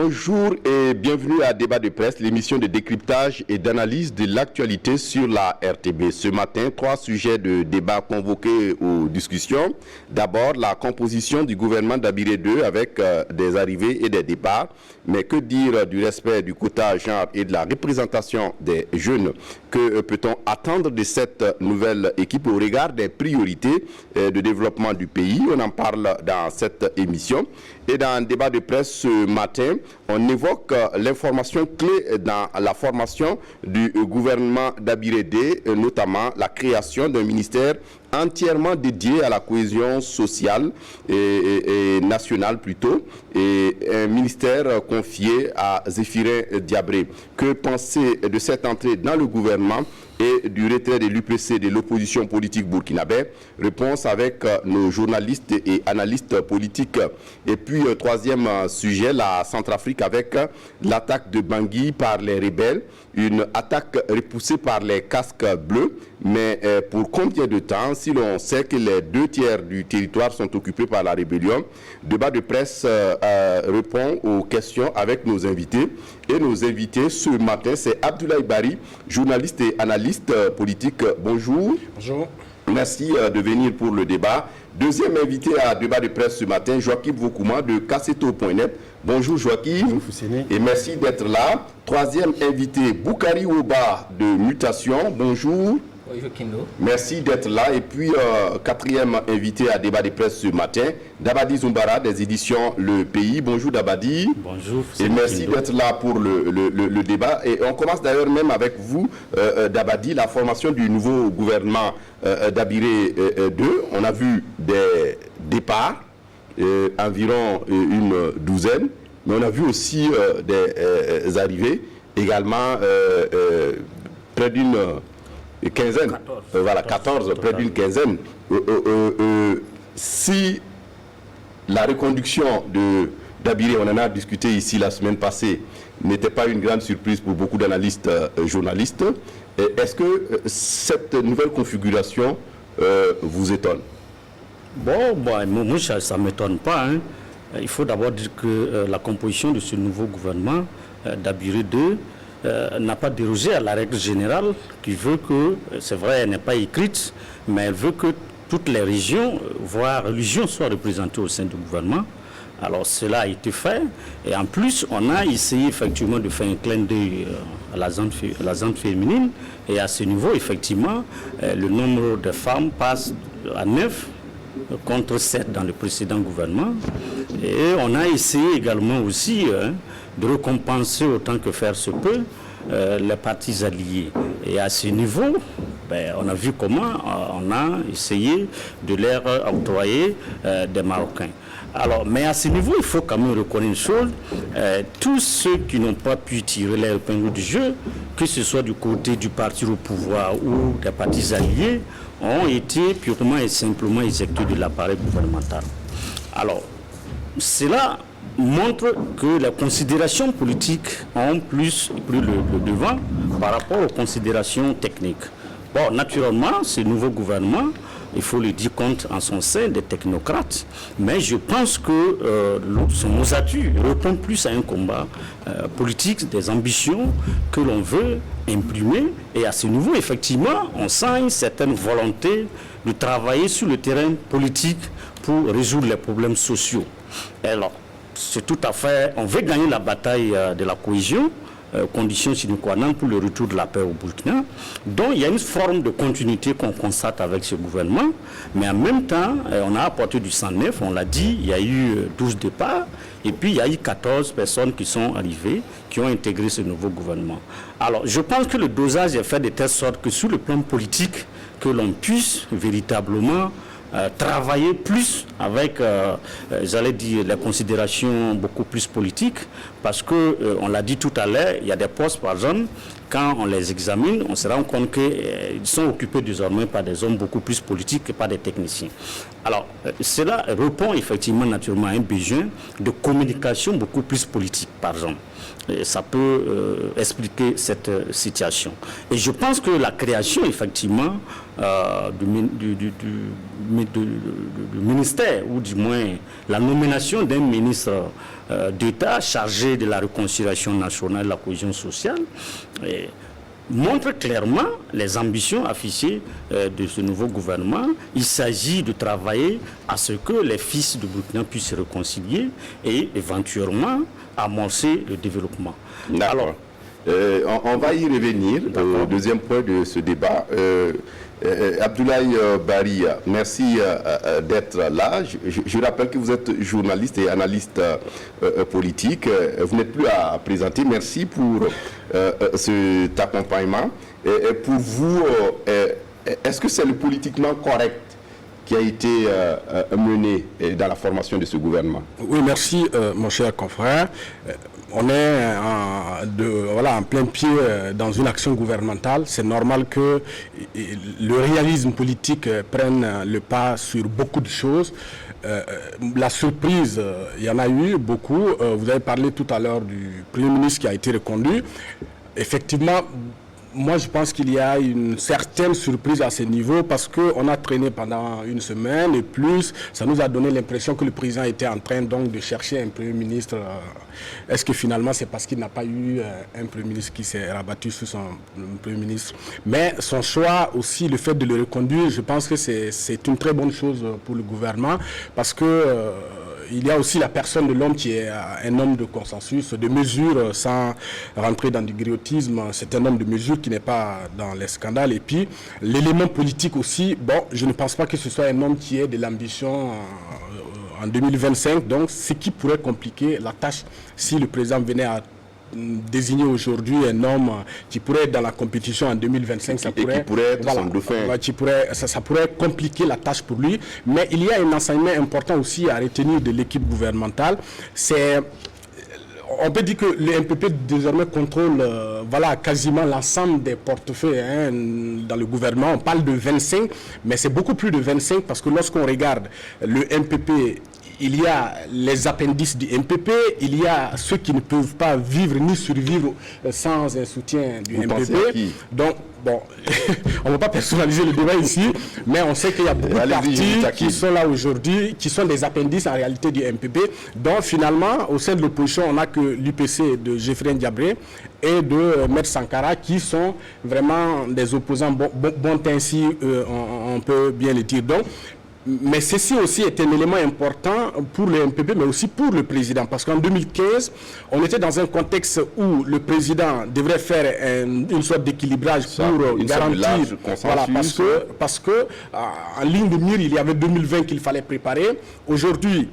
Bonjour et bienvenue à Débat de presse, l'émission de décryptage et d'analyse de l'actualité sur la RTB. Ce matin, 3 sujets de débat convoqués aux discussions. D'abord, la composition du gouvernement d'Abiré II avec des arrivées et des départs. Mais que dire du respect du quota genre et de la représentation des jeunes? Que peut-on attendre de cette nouvelle équipe au regard des priorités de développement du pays? On en parle dans cette émission. Et dans un débat de presse ce matin, on évoque l'information clé dans la formation du gouvernement d'Abiré II, notamment la création d'un ministère entièrement dédié à la cohésion sociale et nationale plutôt, et un ministère confié à Zéphirin Diabré. Que penser de cette entrée dans le gouvernement et du retrait de l'UPC de l'opposition politique burkinabé? Réponse avec nos journalistes et analystes politiques. Et puis, troisième sujet, la Centrafrique avec l'attaque de Bangui par les rebelles. Une attaque repoussée par les casques bleus. Mais pour combien de temps, si l'on sait que les 2/3 du territoire sont occupés par la rébellion? Débat de presse répond aux questions avec nos invités. Et nos invités ce matin, c'est Abdoulaye Bari, journaliste et analyste politique. Bonjour. Bonjour. Merci de venir pour le débat. Deuxième invité à débat de presse ce matin, Joachim Vokouma de Kasseto.net. Bonjour Joachim. Bonjour, et merci d'être là. Troisième invité, Boukari Ouba de Mutation. Bonjour. Bonjour Kendo. Merci d'être là. Et puis, quatrième invité à débat de presse ce matin, Dabadi Zumbara des éditions Le Pays. Bonjour Dabadi. Bonjour. Et merci d'être là pour le débat. Et on commence d'ailleurs même avec vous, Dabadi, la formation du nouveau gouvernement d'Abiré II. On a vu des départs, environ une douzaine, mais on a vu aussi des arrivées, également près d'une quinzaine, 14 près d'une quinzaine. Si la reconduction d'Abiré, on en a discuté ici la semaine passée, n'était pas une grande surprise pour beaucoup d'analystes journalistes, est-ce que cette nouvelle configuration vous étonne? Bon, moi, ça ne m'étonne pas. Hein. Il faut d'abord dire que la composition de ce nouveau gouvernement d'Abiré II n'a pas dérogé à la règle générale qui veut que, c'est vrai, elle n'est pas écrite, mais elle veut que toutes les régions, voire religions, soient représentées au sein du gouvernement. Alors cela a été fait, et en plus on a essayé effectivement de faire un clin d'œil à la zone féminine, et à ce niveau effectivement le nombre de femmes passe à 9 contre 7 dans le précédent gouvernement, et on a essayé également aussi de récompenser autant que faire se peut les partis alliés. Et à ce niveau, on a vu comment on a essayé de leur octroyer des Marocains. Alors, mais à ce niveau, il faut quand même reconnaître une chose, tous ceux qui n'ont pas pu tirer leur épingle du jeu, que ce soit du côté du parti au pouvoir ou des partis alliés, ont été purement et simplement éjectés de l'appareil gouvernemental. Alors, cela montre que les considérations politiques ont plus pris le devant par rapport aux considérations techniques. Bon, naturellement, ce nouveau gouvernement, il faut le dire, compte en son sein des technocrates, mais je pense que son ossature répond plus à un combat politique, des ambitions que l'on veut imprimer, et à ce niveau, effectivement, on sent une certaine volonté de travailler sur le terrain politique pour résoudre les problèmes sociaux. Alors, c'est tout à fait, on veut gagner la bataille de la cohésion, condition sine qua non pour le retour de la paix au Burkina. Donc il y a une forme de continuité qu'on constate avec ce gouvernement, mais en même temps, on a apporté du sang neuf, on l'a dit, il y a eu 12 départs, et puis il y a eu 14 personnes qui sont arrivées, qui ont intégré ce nouveau gouvernement. Alors je pense que le dosage est fait de telle sorte que sur le plan politique, que l'on puisse véritablement travailler plus avec, j'allais dire, les considérations beaucoup plus politiques, parce que, on l'a dit tout à l'heure, il y a des postes, par exemple, quand on les examine, on se rend compte qu'ils sont occupés désormais par des hommes beaucoup plus politiques que par des techniciens. Alors, cela répond effectivement naturellement à un besoin de communication beaucoup plus politique, par exemple. Et ça peut expliquer cette situation. Et je pense que la création, effectivement, du ministère, ou du moins la nomination d'un ministre d'État chargé de la réconciliation nationale et de la cohésion sociale, montre clairement les ambitions affichées de ce nouveau gouvernement. Il s'agit de travailler à ce que les fils de Burkina puissent se réconcilier et éventuellement amorcer le développement. Alors, on va y revenir au deuxième point de ce débat. Abdoulaye Bari, merci d'être là. Je rappelle que vous êtes journaliste et analyste politique. Vous n'êtes plus à présenter. Merci pour cet accompagnement. Et pour vous, est-ce que c'est le politiquement correct qui a été mené dans la formation de ce gouvernement? Oui, merci mon cher confrère. On est en plein pied dans une action gouvernementale. C'est normal que le réalisme politique prenne le pas sur beaucoup de choses. La surprise, il y en a eu beaucoup. Vous avez parlé tout à l'heure du Premier ministre qui a été reconduit. Effectivement, moi, je pense qu'il y a une certaine surprise à ce niveau parce qu'on a traîné pendant une semaine et plus. Ça nous a donné l'impression que le président était en train donc de chercher un Premier ministre. Est-ce que finalement, c'est parce qu'il n'a pas eu un Premier ministre qui s'est rabattu sur son Premier ministre? Mais son choix aussi, le fait de le reconduire, je pense que c'est une très bonne chose pour le gouvernement parce que il y a aussi la personne de l'homme qui est un homme de consensus, de mesure, sans rentrer dans du griotisme. C'est un homme de mesure qui n'est pas dans les scandales. Et puis, l'élément politique aussi, bon, je ne pense pas que ce soit un homme qui ait de l'ambition en 2025. Donc, ce qui pourrait compliquer la tâche si le président venait à désigner aujourd'hui un homme qui pourrait être dans la compétition en 2025, ça pourrait être son dauphin. Ça pourrait compliquer la tâche pour lui. Mais il y a un enseignement important aussi à retenir de l'équipe gouvernementale. On peut dire que le MPP désormais contrôle quasiment l'ensemble des portefeuilles dans le gouvernement. On parle de 25, mais c'est beaucoup plus de 25 parce que lorsqu'on regarde le MPP, il y a les appendices du MPP, il y a ceux qui ne peuvent pas vivre ni survivre sans un soutien du MPP. Donc, bon, on ne va pas personnaliser le débat ici, mais on sait qu'il y a beaucoup de partis qui sont là aujourd'hui, qui sont des appendices en réalité du MPP. Donc, finalement, au sein de l'opposition, on n'a que l'UPC de Geoffrey Ndiabré et de Maître Sankara qui sont vraiment des opposants bon ainsi, on peut bien le dire. Donc, mais ceci aussi est un élément important pour le MPP, mais aussi pour le président. Parce qu'en 2015, on était dans un contexte où le président devrait faire une sorte d'équilibrage pour garantir... Voilà, parce que en ligne de mire, il y avait 2020 qu'il fallait préparer. Aujourd'hui,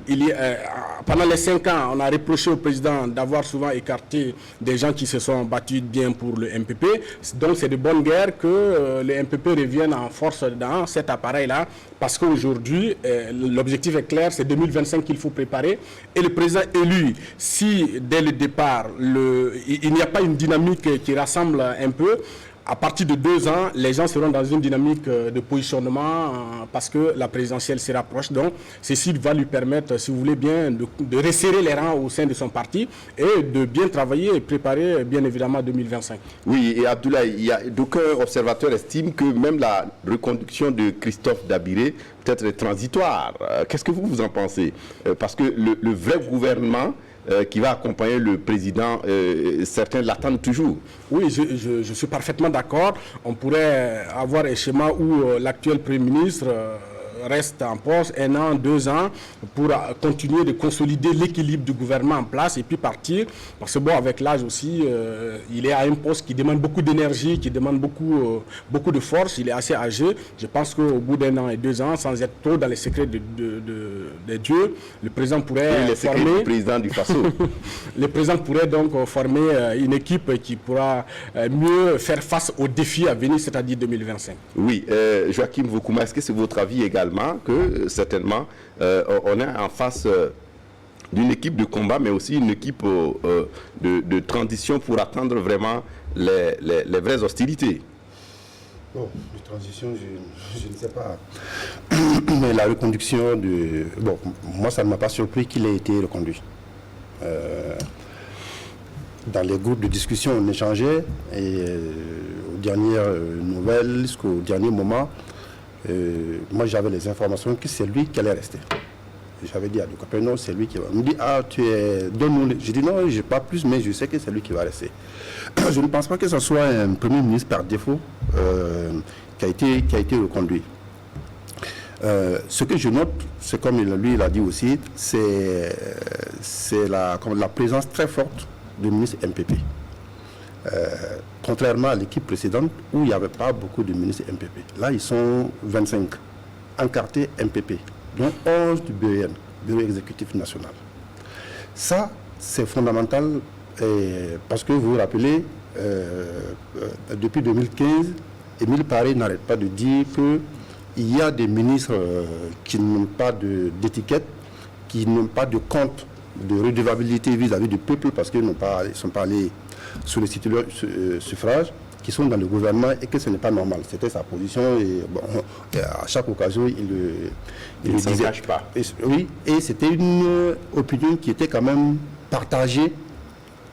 pendant les 5 ans, on a reproché au président d'avoir souvent écarté des gens qui se sont battus bien pour le MPP. Donc c'est de bonne guerre que le MPP revienne en force dans cet appareil-là. Parce qu'aujourd'hui, l'objectif est clair, c'est 2025 qu'il faut préparer. Et le président élu, si dès le départ, il n'y a pas une dynamique qui rassemble un peu, à partir de 2 ans, les gens seront dans une dynamique de positionnement parce que la présidentielle se rapproche. Donc, ceci va lui permettre, si vous voulez bien, de resserrer les rangs au sein de son parti et de bien travailler et préparer, bien évidemment, 2025. Oui, et Abdoulaye, d'aucuns observateurs estiment que même la reconduction de Christophe Dabiré peut-être est transitoire. Qu'est-ce que vous en pensez? Parce que le vrai gouvernement qui va accompagner le président, certains l'attendent toujours. Oui, je suis parfaitement d'accord. On pourrait avoir un schéma où l'actuel Premier ministre reste en poste 1 an, 2 ans pour continuer de consolider l'équilibre du gouvernement en place et puis partir. Parce que bon, avec l'âge aussi, il est à un poste qui demande beaucoup d'énergie, qui demande beaucoup de force. Il est assez âgé. Je pense qu'au bout d'1 an et 2 ans, sans être trop dans les secrets des dieux, le président pourrait former... Le président du Faso. Le président pourrait donc former une équipe qui pourra mieux faire face aux défis à venir, c'est-à-dire 2025. Oui, Joachim Voukouma, est-ce que c'est votre avis également que certainement on est en face d'une équipe de combat, mais aussi une équipe de transition pour attendre vraiment les vraies hostilités. Bon, de transition, je ne sais pas. Mais la reconduction de... Bon, moi, ça ne m'a pas surpris qu'il ait été reconduit. Dans les groupes de discussion, on échangeait, et aux dernières nouvelles, jusqu'au dernier moment, moi, j'avais les informations que c'est lui qui allait rester. J'avais dit à du copain, non, c'est lui qui va. Il me dit, ah, donne-nous. J'ai dit, non, je n'ai pas plus, mais je sais que c'est lui qui va rester. Je ne pense pas que ce soit un premier ministre par défaut qui a été reconduit. Ce que je note, c'est comme lui il a dit aussi, c'est la présence très forte du ministre MPP. Contrairement à l'équipe précédente où il n'y avait pas beaucoup de ministres MPP. Là, ils sont 25 encartés MPP, dont 11 du BEN, Bureau exécutif national. Ça, c'est fondamental parce que vous vous rappelez, depuis 2015, Émile Paré n'arrête pas de dire qu'il y a des ministres qui n'ont pas d'étiquette, qui n'ont pas de compte de redevabilité vis-à-vis du peuple parce qu'ils ne sont pas allés solliciter leur suffrage, qui sont dans le gouvernement et que ce n'est pas normal. C'était sa position et bon, à chaque occasion, il ne s'engage pas. Oui, et c'était une opinion qui était quand même partagée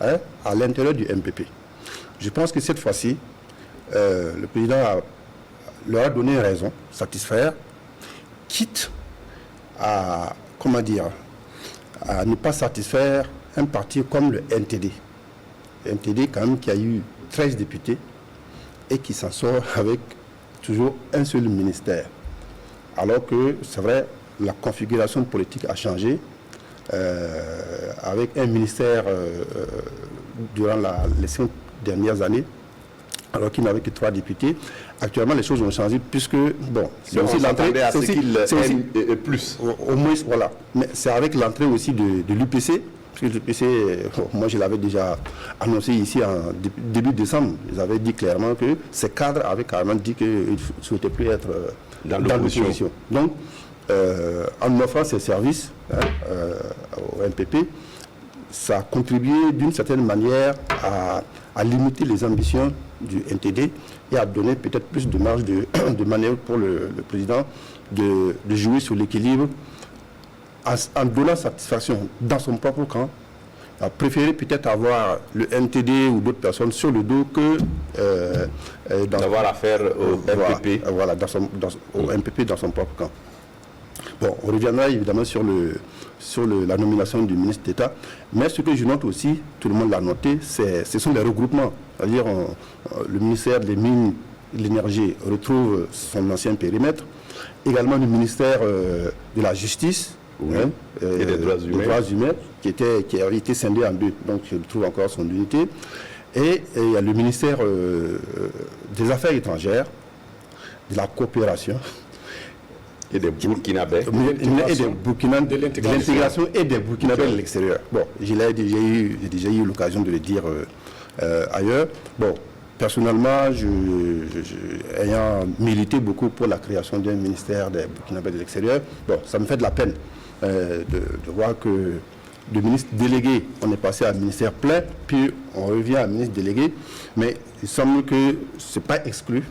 à l'intérieur du MPP. Je pense que cette fois-ci, le président leur a donné raison, satisfaire, quitte à, à ne pas satisfaire un parti comme le NTD. Le NTD, quand même, qui a eu 13 députés et qui s'en sort avec toujours un seul ministère. Alors que, c'est vrai, la configuration politique a changé avec un ministère durant les 5 dernières années, alors qu'il n'avait que 3 députés. Actuellement, les choses ont changé puisque, bon, c'est aussi l'entrée... C'est plus. Au moins, voilà. Mais c'est avec l'entrée aussi de l'UPC. Parce que l'UPC, moi je l'avais déjà annoncé ici en début décembre. Ils avaient dit clairement que ces cadres avaient carrément dit qu'ils ne souhaitaient plus être dans l'opposition. Donc, en offrant ces services au MPP, ça a contribué d'une certaine manière à limiter les ambitions du NTD et à donner peut-être plus de marge de manœuvre pour le président de jouer sur l'équilibre en donnant satisfaction dans son propre camp, a préféré peut-être avoir le NTD ou d'autres personnes sur le dos que d'avoir affaire au MPP. Voilà, au MPP dans son propre camp. Bon, on reviendra évidemment sur la nomination du ministre d'État, mais ce que je note aussi, tout le monde l'a noté, ce sont les regroupements. C'est-à-dire le ministère des Mines et de l'Énergie retrouve son ancien périmètre, également le ministère de la Justice, oui. Et des droits humains, qui avait été scindé en deux, donc il retrouve encore son unité. Et il y a le ministère des Affaires étrangères, de la coopération, et des Burkinabés. De l'intégration et des Burkinabés de l'extérieur. Bon, j'ai déjà eu l'occasion de le dire ailleurs. Bon, personnellement, ayant milité beaucoup pour la création d'un ministère des Burkinabés de l'extérieur, bon, ça me fait de la peine de voir que de ministre délégué, on est passé à ministère plein, puis on revient à ministre délégué, mais il semble que ce n'est pas exclu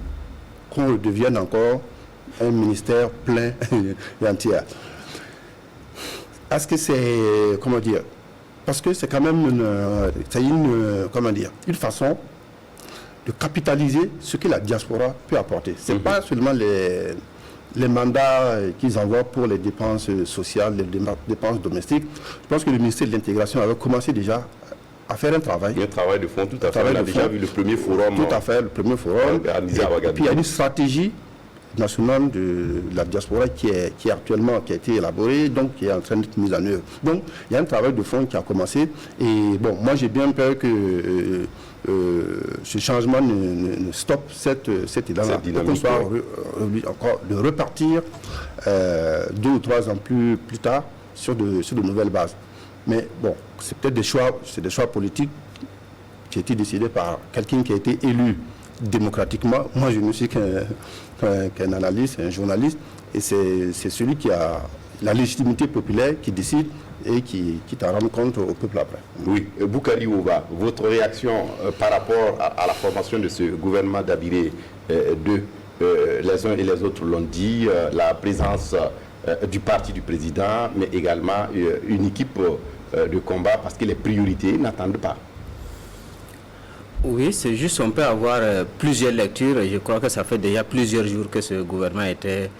qu'on devienne encore un ministère plein et entier. Est-ce que c'est, comment dire, parce que c'est quand même une façon de capitaliser ce que la diaspora peut apporter. Ce n'est pas seulement les mandats qu'ils envoient pour les dépenses sociales, les dépenses domestiques. Je pense que le ministère de l'Intégration avait commencé déjà à faire un travail. Un travail de fond, tout à fait. On a déjà vu le premier forum. Tout à fait, le premier forum. Et puis il y a une stratégie nationale de la diaspora qui a été élaborée, donc qui est en train d'être mise en œuvre. Donc il y a un travail de fond qui a commencé. Et bon, moi j'ai bien peur que ce changement ne stoppe cette élan-là. Donc on soit encore de repartir 2 ou 3 ans plus tard sur de nouvelles bases. Mais bon, c'est peut-être des choix politiques qui ont été décidés par quelqu'un qui a été élu démocratiquement. Moi, je ne suis qu'un analyste, un journaliste, et c'est celui qui a la légitimité populaire qui décide et qui t'en rend compte au peuple après. Oui, Boukari Ouba, votre réaction par rapport à la formation de ce gouvernement d'Abiré 2, les uns et les autres l'ont dit, la présence du parti du président, mais également une équipe de combat, parce que les priorités n'attendent pas. Oui, c'est juste on peut avoir plusieurs lectures. Je crois que ça fait déjà plusieurs jours que ce gouvernement a été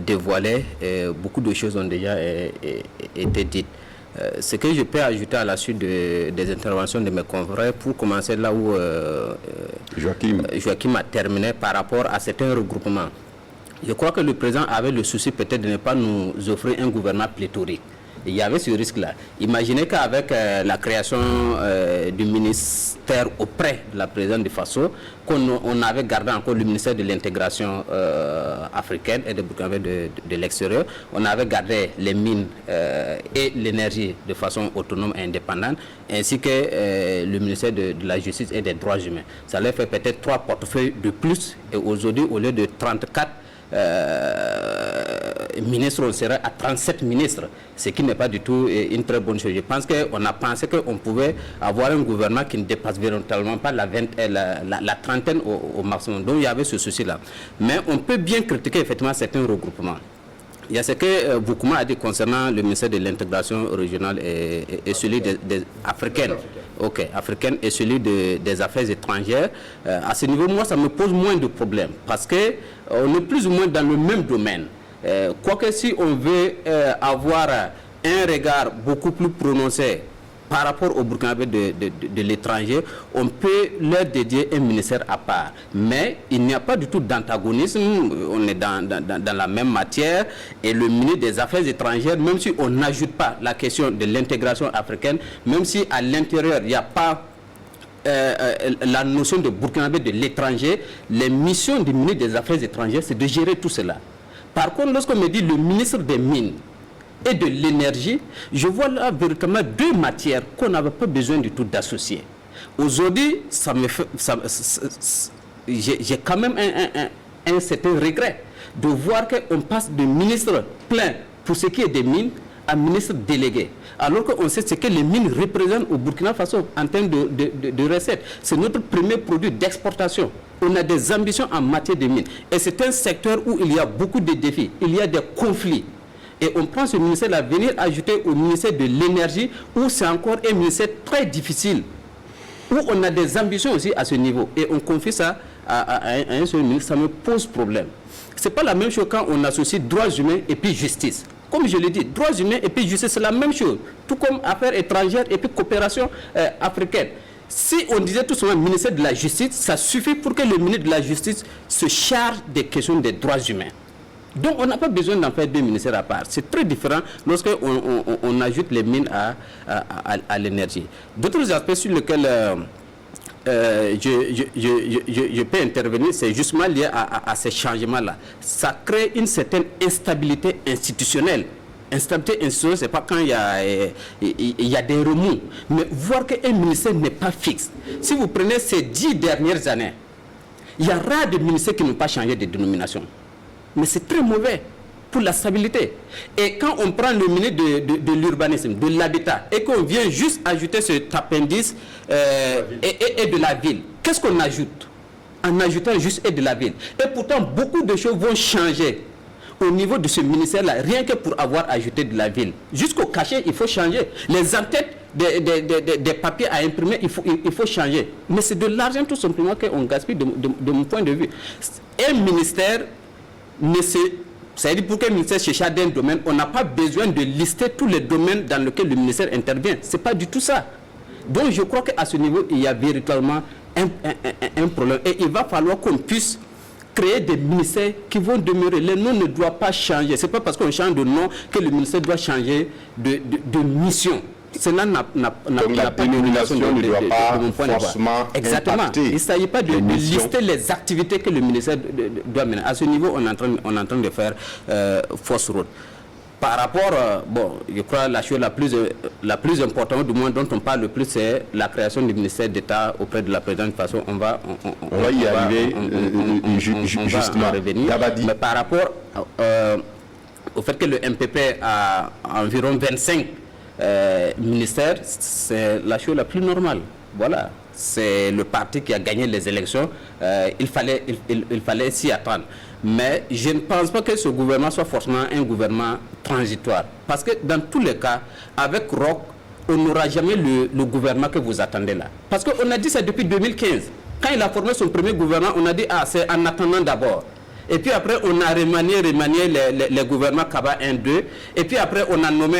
dévoilé. Et beaucoup de choses ont déjà été dites. Ce que je peux ajouter à la suite des interventions de mes confrères, pour commencer là où Joachim a terminé par rapport à certains regroupements. Je crois que le président avait le souci peut-être de ne pas nous offrir un gouvernement pléthorique. Il y avait ce risque-là. Imaginez qu'avec la création du ministère auprès de la présidente de Faso, qu'on avait gardé encore le ministère de l'intégration africaine et de Burkina de l'extérieur, on avait gardé les mines et l'énergie de façon autonome et indépendante, ainsi que le ministère de la justice et des droits humains. Ça leur fait peut-être 3 portefeuilles de plus, et aujourd'hui, au lieu de 34 ministres, on serait à 37 ministres, ce qui n'est pas du tout une très bonne chose. Je pense qu'on a pensé qu'on pouvait avoir un gouvernement qui ne dépasse véritablement pas la trentaine au maximum. Donc il y avait ce souci-là. Mais on peut bien critiquer effectivement certains regroupements. Il y a ce que Boukouma a dit concernant le ministère de l'intégration régionale et celui des africaines. Ok, africaine et celui des affaires étrangères. À ce niveau, moi, ça me pose moins de problèmes parce que on est plus ou moins dans le même domaine. Quoique si on veut avoir un regard beaucoup plus prononcé par rapport au Burkinabé de l'étranger, on peut leur dédier un ministère à part. Mais il n'y a pas du tout d'antagonisme, on est dans la même matière, et le ministre des Affaires étrangères, même si on n'ajoute pas la question de l'intégration africaine, même si à l'intérieur il n'y a pas la notion de Burkinabé de l'étranger, les missions du ministre des Affaires étrangères, c'est de gérer tout cela. Par contre, lorsqu'on me dit le ministre des Mines et de l'énergie, je vois là véritablement 2 matières qu'on n'avait pas besoin du tout d'associer. Aujourd'hui, j'ai quand même un certain regret de voir qu'on passe de ministre plein pour ce qui est des mines à ministre délégué. Alors qu'on sait ce que les mines représentent au Burkina Faso en termes de recettes. C'est notre premier produit d'exportation. On a des ambitions en matière de mines. Et c'est un secteur où il y a beaucoup de défis. Il y a des conflits. Et on prend ce ministère-là, venir ajouter au ministère de l'énergie, où c'est encore un ministère très difficile, où on a des ambitions aussi à ce niveau. Et on confie ça à un seul ministre, ça me pose problème. Ce n'est pas la même chose quand on associe droits humains et puis justice. Comme je l'ai dit, droits humains et puis justice, c'est la même chose. Tout comme affaires étrangères et puis coopération africaine. Si on disait tout simplement ministère de la Justice, ça suffit pour que le ministre de la Justice se charge des questions des droits humains. Donc on n'a pas besoin d'en faire 2 ministères à part. C'est très différent lorsqu'on ajoute les mines à l'énergie. D'autres aspects sur lesquels je peux intervenir, c'est justement lié à ces changements-là. Ça crée une certaine instabilité institutionnelle. Instabilité institutionnelle, ce n'est pas quand il y a des remous. Mais voir qu'un ministère n'est pas fixe. Si vous prenez ces 10 dernières années, il y a rare de ministères qui n'ont pas changé de dénomination. Mais c'est très mauvais pour la stabilité. Et quand on prend le ministre de l'urbanisme, de l'habitat, et qu'on vient juste ajouter cet appendice et de la ville, qu'est-ce qu'on ajoute? En ajoutant juste et de la ville. Et pourtant, beaucoup de choses vont changer au niveau de ce ministère-là, rien que pour avoir ajouté de la ville. Jusqu'au cachet, il faut changer. Les entêtes des papiers à imprimer, il faut changer. Mais c'est de l'argent tout simplement qu'on gaspille de mon point de vue. Un ministère, c'est-à-dire pour qu'un ministère cherche à un domaine, on n'a pas besoin de lister tous les domaines dans lesquels le ministère intervient. Ce n'est pas du tout ça. Donc je crois qu'à ce niveau, il y a véritablement un problème. Et il va falloir qu'on puisse créer des ministères qui vont demeurer. Les noms ne doivent pas changer. Ce n'est pas parce qu'on change de nom que le ministère doit changer de mission. Cela n'a pas de relation ne doit pas forcément exactement. Impacter. Il ne s'agit pas de lister les activités que le ministère doit mener. À ce niveau, on est en train de faire fausse route. Par rapport, je crois la chose la plus importante, du moins dont on parle le plus, c'est la création du ministère d'État auprès de la présidente. De toute façon, on va y arriver justement. Mais par rapport au fait que le MPP a environ 25 ministères, c'est la chose la plus normale. Voilà, c'est le parti qui a gagné les élections, il fallait s'y attendre. Mais je ne pense pas que ce gouvernement soit forcément un gouvernement transitoire. Parce que dans tous les cas, avec Roch, on n'aura jamais le gouvernement que vous attendez là. Parce qu'on a dit ça depuis 2015. Quand il a formé son premier gouvernement, on a dit c'est en attendant d'abord. Et puis après, on a remanié les gouvernements Kaba 1, 2. Et puis après, on a nommé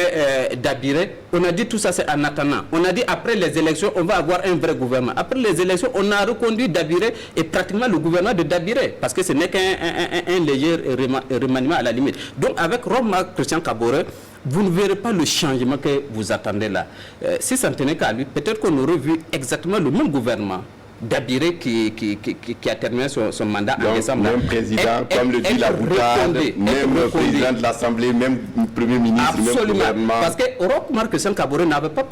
Dabiré. On a dit tout ça, c'est en attendant. On a dit après les élections, on va avoir un vrai gouvernement. Après les élections, on a reconduit Dabiré et pratiquement le gouvernement de Dabiré. Parce que ce n'est qu'un léger remaniement à la limite. Donc avec Roch-Marc Christian Kaboré, vous ne verrez pas le changement que vous attendez là. Si ça ne tenait qu'à lui, peut-être qu'on aurait vu exactement le même gouvernement Dabiré qui a terminé son mandat en décembre. Même président, comme le dit la boutade, même président de l'Assemblée, même premier ministre, absolument, même gouvernement. Parce que Roch-Marc Christian Kaboré n'avait pas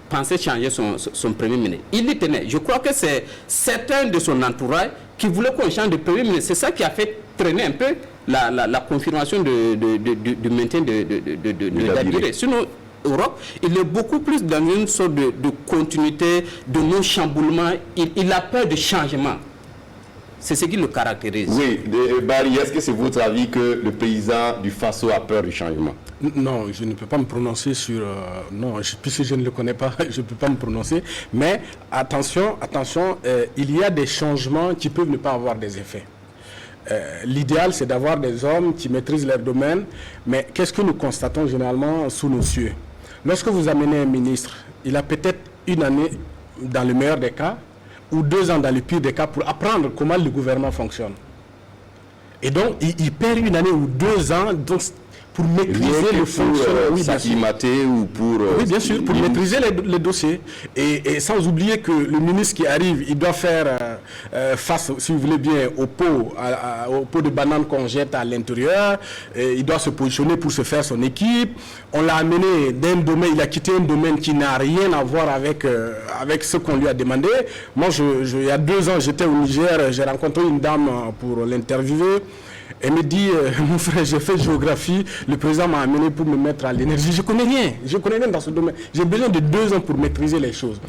pensé changer son premier ministre. Il y tenait. Je crois que c'est certains de son entourage qui voulaient qu'on change de premier ministre. C'est ça qui a fait traîner un peu la confirmation du maintien de Dabiré. Sinon, Roch, il est beaucoup plus dans une sorte de continuité, de non-chamboulement. Il a peur de changement. C'est ce qui le caractérise. Oui, Barry, est-ce que c'est votre avis que le président du Faso a peur du changement? Non, je ne peux pas me prononcer sur... non, puisque je ne le connais pas, je ne peux pas me prononcer. Mais attention, il y a des changements qui peuvent ne pas avoir des effets. L'idéal, c'est d'avoir des hommes qui maîtrisent leur domaine. Mais qu'est-ce que nous constatons généralement sous nos cieux? Lorsque vous amenez un ministre, il a peut-être une année, dans le meilleur des cas, ou 2 ans dans le pire des cas, pour apprendre comment le gouvernement fonctionne. Et donc, il perd une année ou 2 ans pour maîtriser le fonctionnement. Oui, s'acclimater ou pour... oui, bien sûr, pour maîtriser les dossiers. Et sans oublier que le ministre qui arrive, il doit faire face, si vous voulez bien, au pot de banane qu'on jette à l'intérieur. Il doit se positionner pour se faire son équipe. On l'a amené d'un domaine, il a quitté un domaine qui n'a rien à voir avec ce qu'on lui a demandé. Moi, il y a 2 ans, j'étais au Niger, j'ai rencontré une dame pour l'interviewer. Elle me dit, mon frère, j'ai fait géographie, le président m'a amené pour me mettre à l'énergie. Je connais rien dans ce domaine. J'ai besoin de 2 ans pour maîtriser les choses.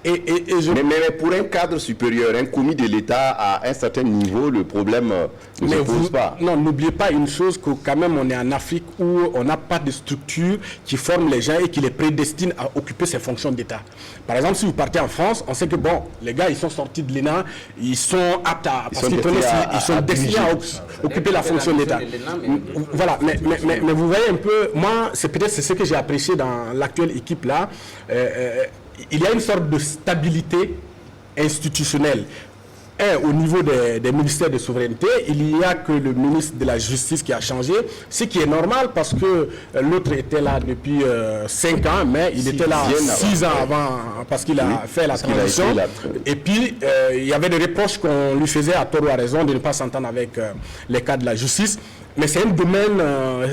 Mais pour un cadre supérieur, un commis de l'État à un certain niveau, le problème ne se pose pas. Non, n'oubliez pas une chose, que quand même on est en Afrique où on n'a pas de structure qui forme les gens et qui les prédestine à occuper ces fonctions d'État. Par exemple, si vous partez en France, on sait que bon, les gars, ils sont sortis de l'ENA, ils sont aptes à... Parce qu'ils sont destinés à occuper la fonction d'État. Voilà, mais vous voyez un peu, moi, c'est ce que j'ai apprécié dans l'actuelle équipe là. Il y a une sorte de stabilité institutionnelle. Au niveau des ministères de souveraineté, il n'y a que le ministre de la Justice qui a changé, ce qui est normal parce que l'autre était là depuis 5 ans, mais il était là 6 ans avant parce qu'il a fait la transition. Et puis, il y avait des reproches qu'on lui faisait à tort ou à raison de ne pas s'entendre avec les cas de la justice. Mais c'est un domaine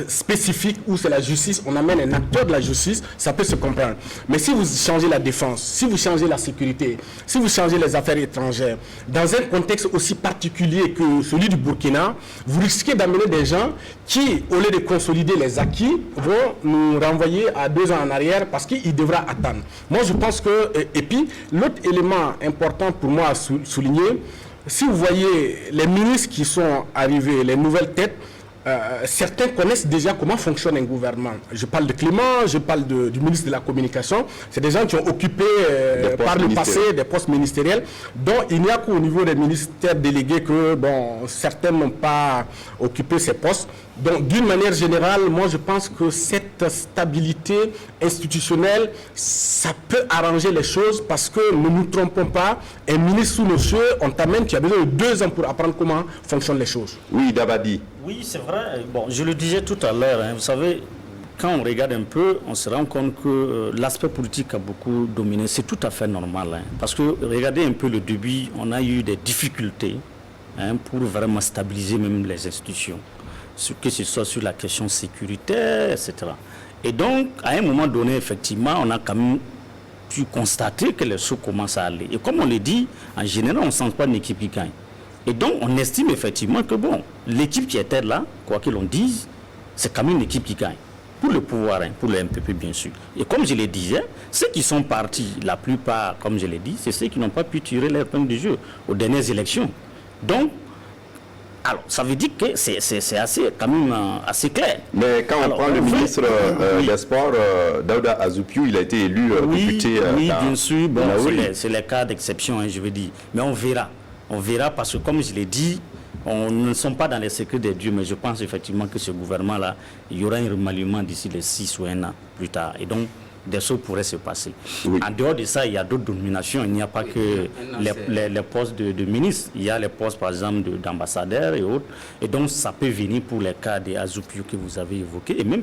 spécifique où c'est la justice, on amène un acteur de la justice, ça peut se comprendre. Mais si vous changez la défense, si vous changez la sécurité, si vous changez les affaires étrangères, dans un contexte aussi particulier que celui du Burkina, vous risquez d'amener des gens qui, au lieu de consolider les acquis, vont nous renvoyer à 2 ans en arrière parce qu'il devra attendre. Moi, je pense que... Et puis, l'autre élément important pour moi à souligner, si vous voyez les ministres qui sont arrivés, les nouvelles têtes, certains connaissent déjà comment fonctionne un gouvernement. Je parle de Clément, je parle du ministre de la Communication. C'est des gens qui ont occupé par le passé des postes ministériels, dont il n'y a qu'au niveau des ministères délégués que certains n'ont pas occupé ces postes. Donc, d'une manière générale, moi, je pense que cette stabilité institutionnelle, ça peut arranger les choses parce que, ne nous trompons pas, un ministre sous nos cieux, on t'amène, tu as besoin de 2 ans pour apprendre comment fonctionnent les choses. Oui, Dabadi. Oui, c'est vrai. Bon, je le disais tout à l'heure, vous savez, quand on regarde un peu, on se rend compte que l'aspect politique a beaucoup dominé. C'est tout à fait normal. Parce que, regardez un peu le début, on a eu des difficultés pour vraiment stabiliser même les institutions. Que ce soit sur la question sécuritaire, etc. Et donc, à un moment donné, effectivement, on a quand même pu constater que les choses commencent à aller. Et comme on le dit, en général, on ne sent pas une équipe qui gagne. Et donc, on estime effectivement que, bon, l'équipe qui était là, quoi que l'on dise, c'est quand même une équipe qui gagne. Pour le pouvoir, pour le MPP bien sûr. Et comme je le disais, ceux qui sont partis, la plupart, comme je l'ai dit, c'est ceux qui n'ont pas pu tirer leur épingle du jeu aux dernières élections. Donc, alors, ça veut dire que c'est assez, quand même, assez clair. Mais quand on prend le ministre des Sports, Daouda Azoupio, il a été élu député. Oui, bien sûr, bon, c'est les cas d'exception, je veux dire. Mais on verra. On verra parce que, comme je l'ai dit, on ne sommes pas dans les secrets des dieux, mais je pense effectivement que ce gouvernement-là, il y aura un remaniement d'ici les 6 ou 1 an plus tard. Et donc, des choses pourraient se passer. Oui. En dehors de ça, il y a d'autres nominations. Il n'y a pas que les postes de ministres. Il y a les postes, par exemple, d'ambassadeurs et autres. Et donc, ça peut venir pour les cas des Azoupio que vous avez évoqués, et même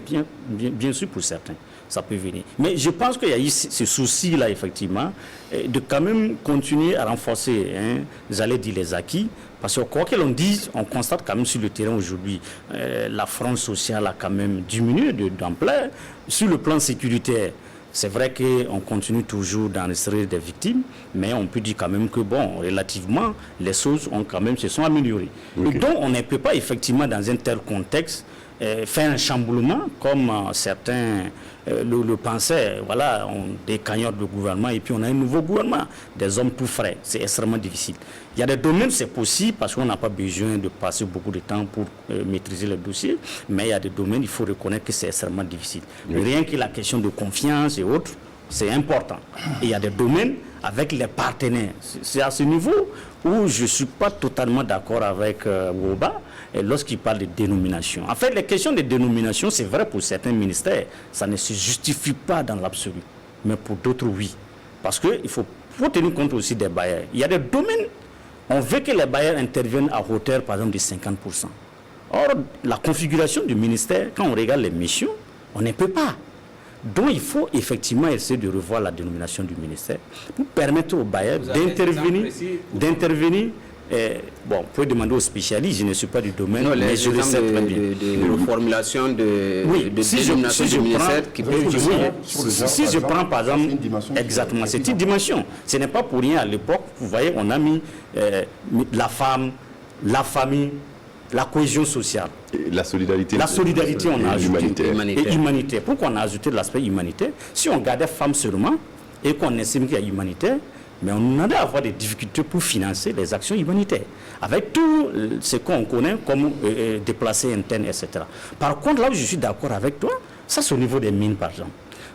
bien sûr pour certains. Ça peut venir. Mais je pense qu'il y a eu ce souci-là, effectivement, de quand même continuer à renforcer, j'allais dire, les acquis. Parce que quoi que l'on dise, on constate quand même sur le terrain aujourd'hui, la France sociale a quand même diminué d'ampleur. Sur le plan sécuritaire, c'est vrai qu'on continue toujours d'enregistrer des victimes, mais on peut dire quand même que, bon, relativement, les choses ont quand même se sont améliorées. Okay. Et donc, on ne peut pas, effectivement, dans un tel contexte, faire un chamboulement comme certains le pensaient. Voilà, on décagnotte le gouvernement et puis on a un nouveau gouvernement, des hommes tout frais. C'est extrêmement difficile. Il y a des domaines, c'est possible parce qu'on n'a pas besoin de passer beaucoup de temps pour maîtriser le dossier, mais il y a des domaines, il faut reconnaître que c'est extrêmement difficile. Oui. Rien que la question de confiance et autres, c'est important. Et il y a des domaines avec les partenaires. C'est à ce niveau où je ne suis pas totalement d'accord avec Woba lorsqu'il parle de dénomination. En fait, les questions de dénomination, c'est vrai pour certains ministères, ça ne se justifie pas dans l'absolu. Mais pour d'autres, oui. Parce qu'il faut tenir compte aussi des bailleurs. Il y a des domaines, on veut que les bailleurs interviennent à hauteur, par exemple, de 50%. Or, la configuration du ministère, quand on regarde les missions, on ne peut pas. Donc, il faut effectivement essayer de revoir la dénomination du ministère pour permettre aux bailleurs d'intervenir. Bon, vous pouvez demander aux spécialistes, je ne suis pas du domaine, non, mais je le sais très bien. De reformulation de dénomination du ministère qui peut justifier. Si je prends par exemple, exactement, c'est une dimension. Ce n'est pas pour rien à l'époque, vous voyez, on a mis la femme, la famille, la cohésion sociale. Et la solidarité. La solidarité, on a ajouté. Et humanitaire. Pourquoi on a ajouté l'aspect humanitaire? Si on gardait femmes seulement et qu'on estime qu'il y a humanitaire, mais on allait avoir des difficultés pour financer les actions humanitaires. Avec tout ce qu'on connaît comme déplacés internes, etc. Par contre, là où je suis d'accord avec toi, ça c'est au niveau des mines, par exemple.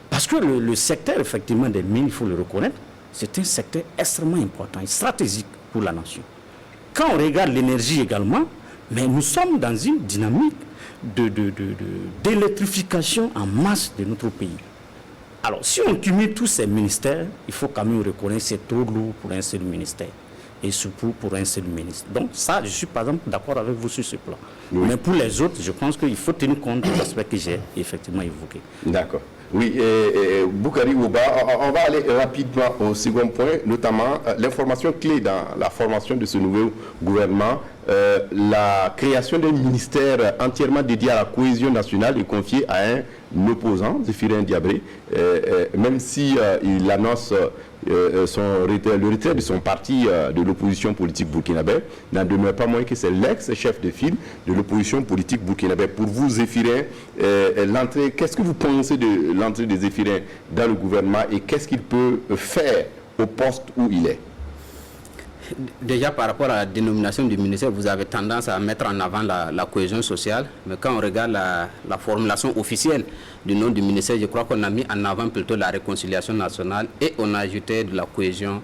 Parce que le secteur, effectivement, des mines, il faut le reconnaître, c'est un secteur extrêmement important et stratégique pour la nation. Quand on regarde l'énergie également, mais nous sommes dans une dynamique d'électrification en masse de notre pays. Alors, si on cumule tous ces ministères, il faut quand même reconnaître que c'est trop lourd pour un seul ministère et surtout pour un seul ministre. Donc ça, je suis par exemple d'accord avec vous sur ce plan. Oui. Mais pour les autres, je pense qu'il faut tenir compte des aspects que j'ai effectivement évoqués. D'accord. Oui, Boukari Woba, on va aller rapidement au second point, notamment l'information clé dans la formation de ce nouveau gouvernement. La création d'un ministère entièrement dédié à la cohésion nationale est confiée à un opposant, Zéphirin Diabré, même si il annonce le retrait de son parti de l'opposition politique burkinabé, n'en demeure pas moins que c'est l'ex-chef de file de l'opposition politique burkinabé. Pour vous, Zéphirin, qu'est-ce que vous pensez de l'entrée de Zéphirin dans le gouvernement et qu'est-ce qu'il peut faire au poste où il est? Déjà, par rapport à la dénomination du ministère, vous avez tendance à mettre en avant la cohésion sociale. Mais quand on regarde la formulation officielle du nom du ministère, je crois qu'on a mis en avant plutôt la réconciliation nationale et on a ajouté de la cohésion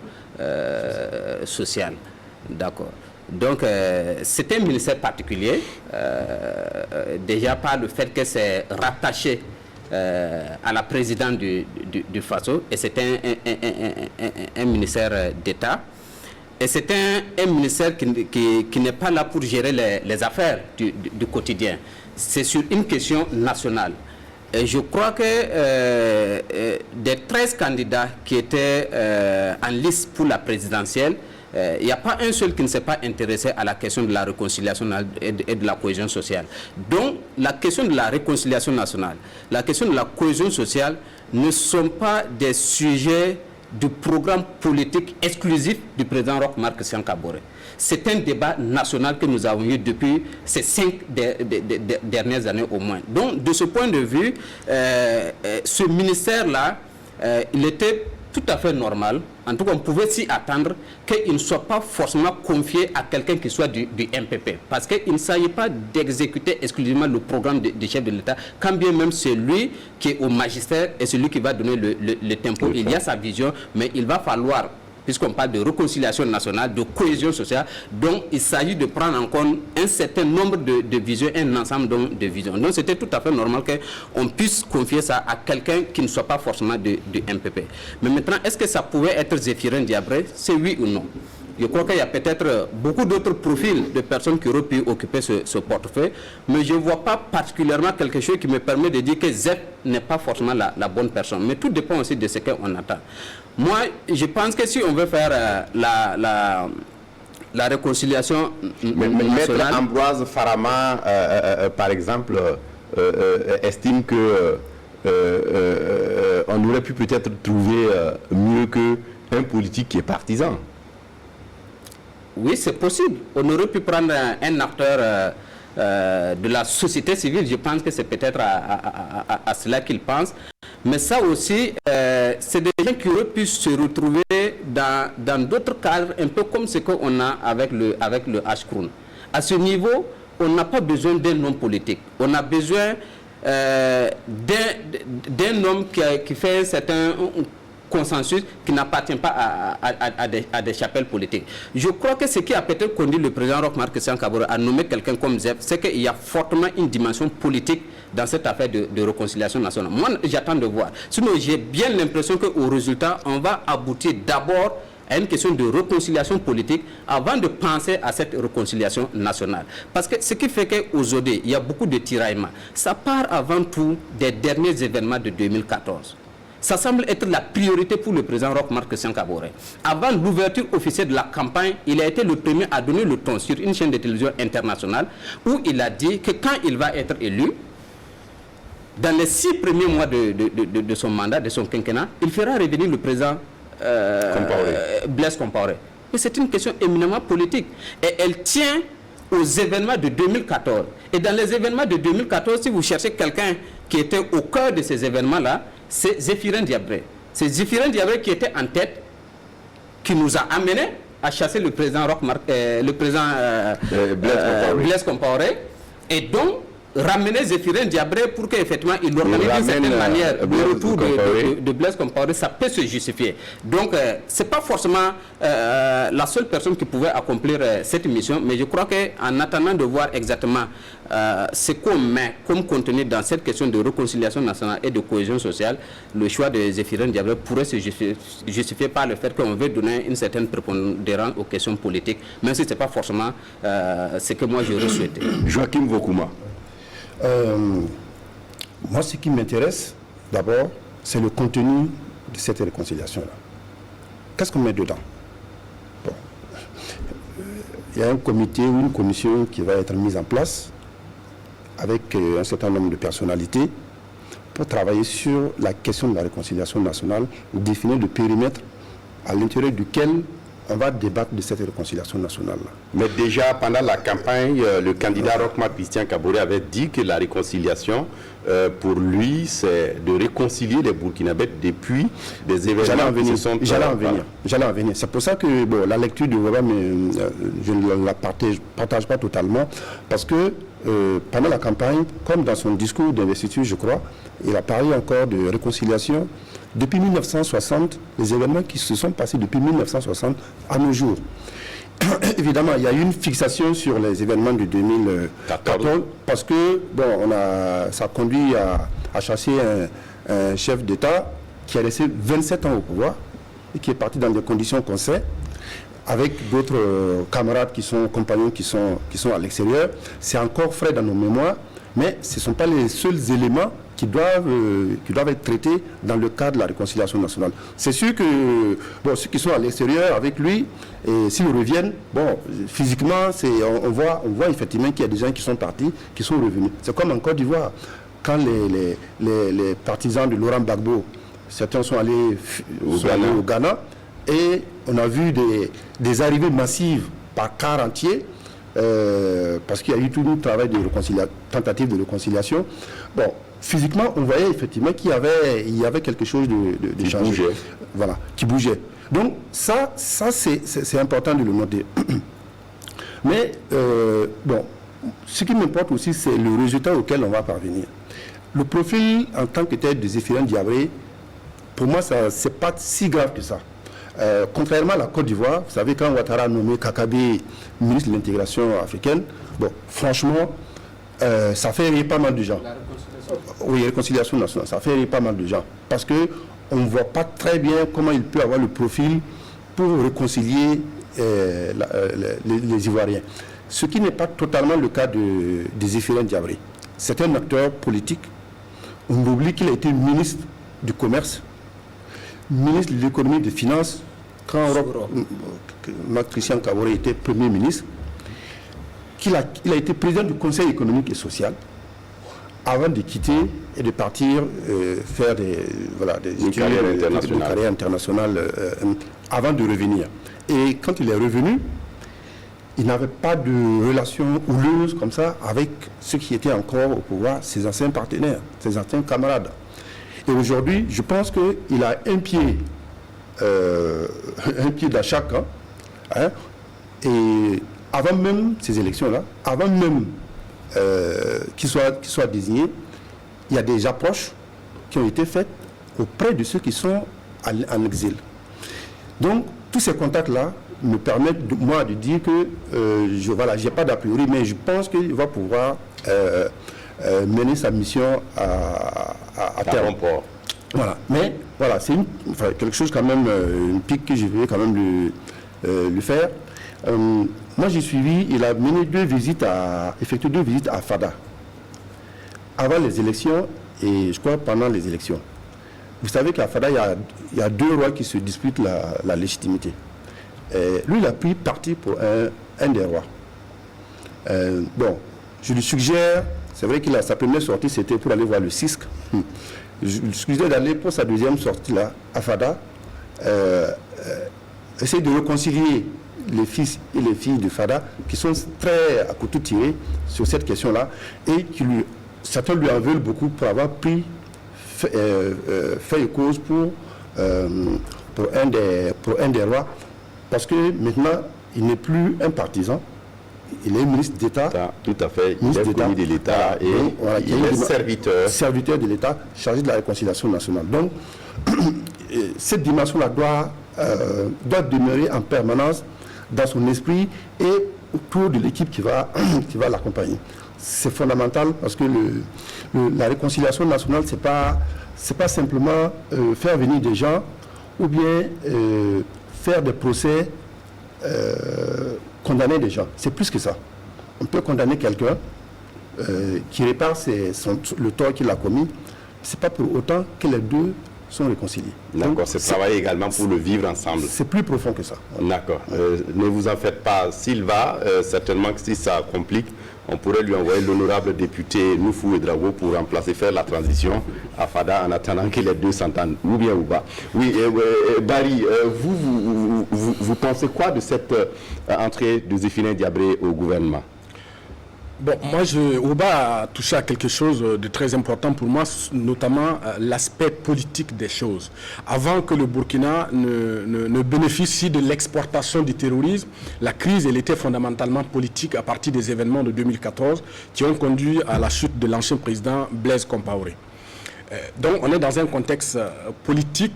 sociale. D'accord. Donc, c'est un ministère particulier, déjà par le fait que c'est rattaché à la présidente du FASO et c'est un ministère d'État. Et c'est un ministère qui n'est pas là pour gérer les affaires du quotidien. C'est sur une question nationale. Et je crois que des 13 candidats qui étaient en liste pour la présidentielle, il n'y a pas un seul qui ne s'est pas intéressé à la question de la réconciliation et de la cohésion sociale. Donc, la question de la réconciliation nationale, la question de la cohésion sociale ne sont pas des sujets du programme politique exclusif du président Roch Marc Christian Kaboré. C'est un débat national que nous avons eu depuis ces 5 dernières années au moins. Donc, de ce point de vue, ce ministère-là, il était tout à fait normal. En tout cas, on pouvait s'y attendre qu'il ne soit pas forcément confié à quelqu'un qui soit du MPP. Parce qu'il ne s'agit pas d'exécuter exclusivement le programme du chef de l'État, quand bien même c'est lui qui est au magistère et celui qui va donner le tempo. Il y a sa vision, mais il va falloir, puisqu'on parle de réconciliation nationale, de cohésion sociale, donc il s'agit de prendre en compte un certain nombre de visions, un ensemble de visions. Donc c'était tout à fait normal qu'on puisse confier ça à quelqu'un qui ne soit pas forcément du MPP. Mais maintenant, est-ce que ça pouvait être Zéphirin Diabré? C'est oui ou non? Je crois qu'il y a peut-être beaucoup d'autres profils de personnes qui auraient pu occuper ce portefeuille, mais je ne vois pas particulièrement quelque chose qui me permet de dire que Zep n'est pas forcément la bonne personne. Mais tout dépend aussi de ce qu'on attend. Moi, je pense que si on veut faire la réconciliation nationale... Maître Ambroise Farama, par exemple, estime que on aurait pu peut-être trouver mieux qu'un politique qui est partisan. Oui, c'est possible. On aurait pu prendre un acteur de la société civile. Je pense que c'est peut-être à cela qu'il pense. Mais ça aussi, c'est des gens qui auraient pu se retrouver dans d'autres cadres, un peu comme ce qu'on a avec le H-Kroon. À ce niveau, on n'a pas besoin d'un homme politique. On a besoin d'un homme qui fait un certain consensus, qui n'appartient pas à des chapelles politiques. Je crois que ce qui a peut-être conduit le président Roch Marc Christian Kaboré à nommer quelqu'un comme Zep, c'est qu'il y a fortement une dimension politique dans cette affaire de réconciliation nationale. Moi, j'attends de voir. Sinon, j'ai bien l'impression qu'au résultat, on va aboutir d'abord à une question de réconciliation politique avant de penser à cette réconciliation nationale. Parce que ce qui fait qu'aujourd'hui, il y a beaucoup de tiraillements. Ça part avant tout des derniers événements de 2014. Ça semble être la priorité pour le président Roch Marc Christian Kaboré. Avant l'ouverture officielle de la campagne, il a été le premier à donner le ton sur une chaîne de télévision internationale où il a dit que quand il va être élu, dans les 6 premiers mois de son mandat, de son quinquennat, il fera revenir le président Blaise Compaoré. Mais c'est une question éminemment politique. Et elle tient aux événements de 2014. Et dans les événements de 2014, si vous cherchez quelqu'un qui était au cœur de ces événements-là, c'est Zéphirin Diabré. C'est Zéphirin Diabré qui était en tête, qui nous a amené à chasser le président Blaise Compaoré. Et donc, ramener Zéphirin Diabré pour qu'effectivement il organise d'une certaine manière le retour de Blaise Compaoré, ça peut se justifier. Donc, ce n'est pas forcément la seule personne qui pouvait accomplir cette mission, mais je crois qu'en attendant de voir exactement ce qu'on met comme contenu dans cette question de réconciliation nationale et de cohésion sociale, le choix de Zéphirin Diabré pourrait se justifier par le fait qu'on veut donner une certaine prépondérance aux questions politiques, même si ce n'est pas forcément ce que moi j'aurais souhaité. Joachim Vokuma. Moi, ce qui m'intéresse, d'abord, c'est le contenu de cette réconciliation-là. Qu'est-ce qu'on met dedans? Bon. Il y a un comité ou une commission qui va être mise en place avec un certain nombre de personnalités pour travailler sur la question de la réconciliation nationale, définir le périmètre à l'intérieur duquel on va débattre de cette réconciliation nationale-là. Mais déjà, pendant la campagne, le candidat Roch Marc Christian Kaboré avait dit que la réconciliation, pour lui, c'est de réconcilier les Burkinabés depuis des événements qui se sont... J'allais en venir. C'est pour ça que bon, la lecture du programme, je ne la partage pas totalement, parce que pendant la campagne, comme dans son discours d'investiture, je crois, il a parlé encore de réconciliation depuis 1960, les événements qui se sont passés depuis 1960 à nos jours. Évidemment, il y a eu une fixation sur les événements de 2014 parce que bon, ça a conduit à chasser un chef d'État qui a resté 27 ans au pouvoir et qui est parti dans des conditions qu'on sait, avec d'autres camarades compagnons qui sont à l'extérieur. C'est encore frais dans nos mémoires, mais ce ne sont pas les seuls éléments qui doivent être traités dans le cadre de la réconciliation nationale. C'est sûr que bon, ceux qui sont à l'extérieur avec lui, et s'ils reviennent, bon, physiquement, on voit effectivement qu'il y a des gens qui sont partis, qui sont revenus. C'est comme en Côte d'Ivoire, quand les partisans de Laurent Gbagbo certains sont allés au Ghana, et on a vu des arrivées massives par car entier, parce qu'il y a eu tout un travail de tentative de réconciliation. Bon, physiquement, on voyait effectivement qu'il y avait quelque chose de changé. Voilà, qui bougeait. Donc ça c'est important de le noter. Mais bon, ce qui m'importe aussi, c'est le résultat auquel on va parvenir. Le profil en tant que tel de Zéphirin Diabré, pour moi, c'est pas si grave que ça. Contrairement à la Côte d'Ivoire, vous savez, quand Ouattara a nommé Kakabe ministre de l'intégration africaine, bon, franchement, ça fait rire pas mal de gens. Oui, réconciliation nationale, ça fait rire pas mal de gens. Parce qu'on ne voit pas très bien comment il peut avoir le profil pour réconcilier les Ivoiriens. Ce qui n'est pas totalement le cas de Zéphirin Diabré. C'est un acteur politique. On oublie qu'il a été ministre du Commerce, ministre de l'économie et des finances, quand Christian Kaboré était Premier ministre, il a été président du Conseil économique et social, avant de quitter et de partir faire des carrières internationales, avant de revenir. Et quand il est revenu, il n'avait pas de relation houleuse comme ça avec ceux qui étaient encore au pouvoir, ses anciens partenaires, ses anciens camarades. Et aujourd'hui, je pense qu'il a un pied dans chaque camp. Hein, et avant même ces élections-là, avant même qu'il soit désigné, il y a des approches qui ont été faites auprès de ceux qui sont en exil. Donc, tous ces contacts-là me permettent, moi, de dire que je n'ai pas d'a priori, mais je pense qu'il va pouvoir mener sa mission à terme. Voilà. Mais voilà, c'est quelque chose quand même, une pique que je vais quand même lui faire. Moi, j'ai suivi, il a mené effectué 2 visites à Fada, avant les élections et je crois pendant les élections. Vous savez qu'à Fada, il y a 2 rois qui se disputent la légitimité. Lui, il a pris parti pour un des rois. Bon, je lui suggère, c'est vrai que sa première sortie, c'était pour aller voir le CISC. Je lui suggère d'aller pour sa deuxième sortie là, à Fada, essayer de réconcilier les fils et les filles de Fada, qui sont très à couteau tiré sur cette question-là, et certains lui en veulent beaucoup pour avoir pris fait cause pour un des rois, parce que maintenant, il n'est plus un partisan, il est ministre d'État. Tout à fait, il est commis de l'État et voilà, il est serviteur de l'État chargé de la réconciliation nationale. Donc, cette dimension-là doit demeurer en permanence dans son esprit et autour de l'équipe qui va l'accompagner. C'est fondamental parce que la réconciliation nationale, c'est pas simplement faire venir des gens ou bien faire des procès, condamner des gens. C'est plus que ça. On peut condamner quelqu'un qui répare le tort qu'il a commis. C'est pas pour autant que les deux sont réconciliés. D'accord, c'est travailler également pour le vivre ensemble. C'est plus profond que ça. D'accord. Ne vous en faites pas. S'il va, certainement que si ça complique, on pourrait lui envoyer l'honorable député Noufou Ouedraogo pour faire la transition à Fada en attendant que les deux s'entendent, ou bien ou pas. Oui, Barry, vous pensez quoi de cette entrée de Zéphirin Diabré au gouvernement? Bon, moi, Ouba a touché à quelque chose de très important pour moi, notamment l'aspect politique des choses. Avant que le Burkina ne bénéficie de l'exportation du terrorisme, la crise, elle était fondamentalement politique à partir des événements de 2014 qui ont conduit à la chute de l'ancien président Blaise Compaoré. Donc, on est dans un contexte politique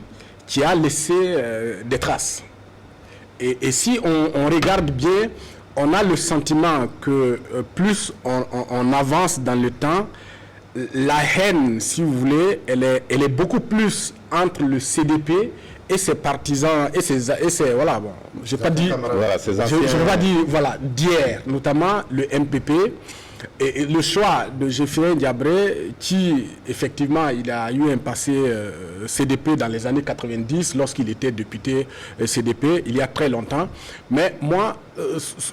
qui a laissé des traces. Et si on regarde bien, on a le sentiment que plus on avance dans le temps, la haine, si vous voulez, elle est beaucoup plus entre le CDP et ses partisans et ses voilà, bon, je vais pas dire, voilà, d'hier, notamment le MPP. Et le choix de Zéphirin Diabré, qui effectivement il a eu un passé CDP dans les années 90 lorsqu'il était député CDP il y a très longtemps, mais moi,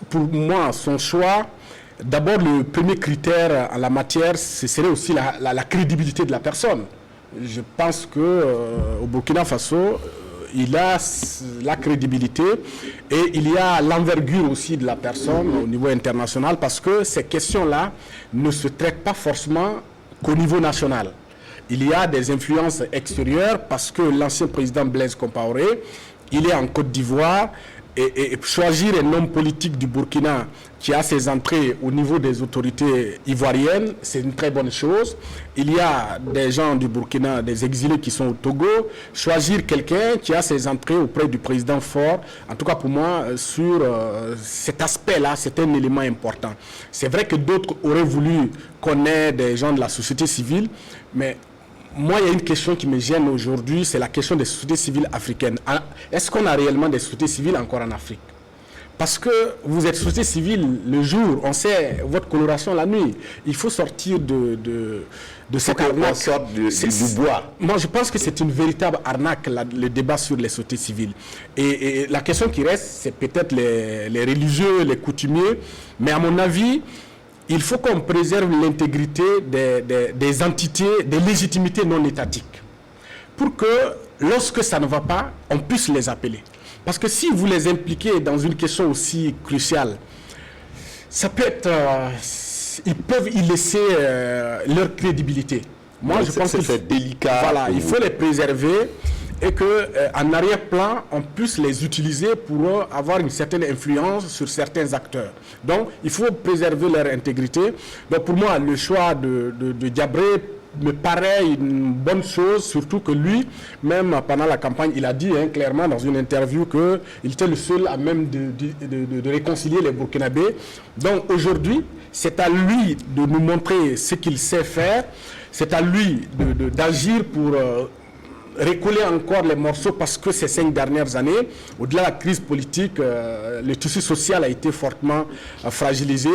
pour moi son choix, d'abord le premier critère en la matière, ce serait aussi la crédibilité de la personne. je pense qu'au Burkina Faso, il a la crédibilité et il y a l'envergure aussi de la personne au niveau international parce que ces questions-là ne se traitent pas forcément qu'au niveau national. Il y a des influences extérieures parce que l'ancien président Blaise Compaoré, il est en Côte d'Ivoire et choisir un homme politique du Burkina qui a ses entrées au niveau des autorités ivoiriennes, c'est une très bonne chose. Il y a des gens du Burkina, des exilés qui sont au Togo. Choisir quelqu'un qui a ses entrées auprès du président Faure, en tout cas pour moi, sur cet aspect-là, c'est un élément important. C'est vrai que d'autres auraient voulu qu'on ait des gens de la société civile, mais moi, il y a une question qui me gêne aujourd'hui, c'est la question des sociétés civiles africaines. Est-ce qu'on a réellement des sociétés civiles encore en Afrique? Parce que vous êtes société civile le jour, on sait votre coloration la nuit. Il faut sortir de cette arnaque. Du bois. Moi, je pense que c'est une véritable arnaque, le débat sur les sociétés civiles. Et la question qui reste, c'est peut-être les religieux, les coutumiers. Mais à mon avis, il faut qu'on préserve l'intégrité des entités, des légitimités non étatiques. Pour que, lorsque ça ne va pas, on puisse les appeler. Parce que si vous les impliquez dans une question aussi cruciale, ça peut être... ils peuvent y laisser leur crédibilité. Moi, je pense que c'est délicat. Voilà, il faut les préserver et qu'en arrière-plan, on puisse les utiliser pour avoir une certaine influence sur certains acteurs. Donc, il faut préserver leur intégrité. Donc, pour moi, le choix de Diabré me paraît une bonne chose, surtout que lui, même pendant la campagne, il a dit clairement dans une interview qu'il était le seul à même de réconcilier les Burkinabés. Donc aujourd'hui, c'est à lui de nous montrer ce qu'il sait faire, c'est à lui d'agir pour recoller encore les morceaux parce que ces 5 dernières années, au-delà de la crise politique, le tissu social a été fortement fragilisé.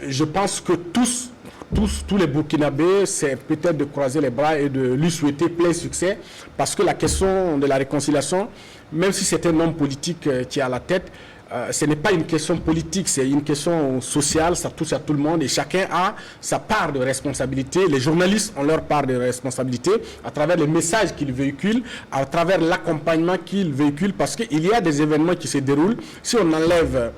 Je pense que tous les Burkinabés, c'est peut-être de croiser les bras et de lui souhaiter plein succès parce que la question de la réconciliation, même si c'est un homme politique qui est à la tête, ce n'est pas une question politique, c'est une question sociale, ça touche à tout le monde et chacun a sa part de responsabilité. Les journalistes ont leur part de responsabilité à travers les messages qu'ils véhiculent, à travers l'accompagnement qu'ils véhiculent parce qu'il y a des événements qui se déroulent. Si on enlève,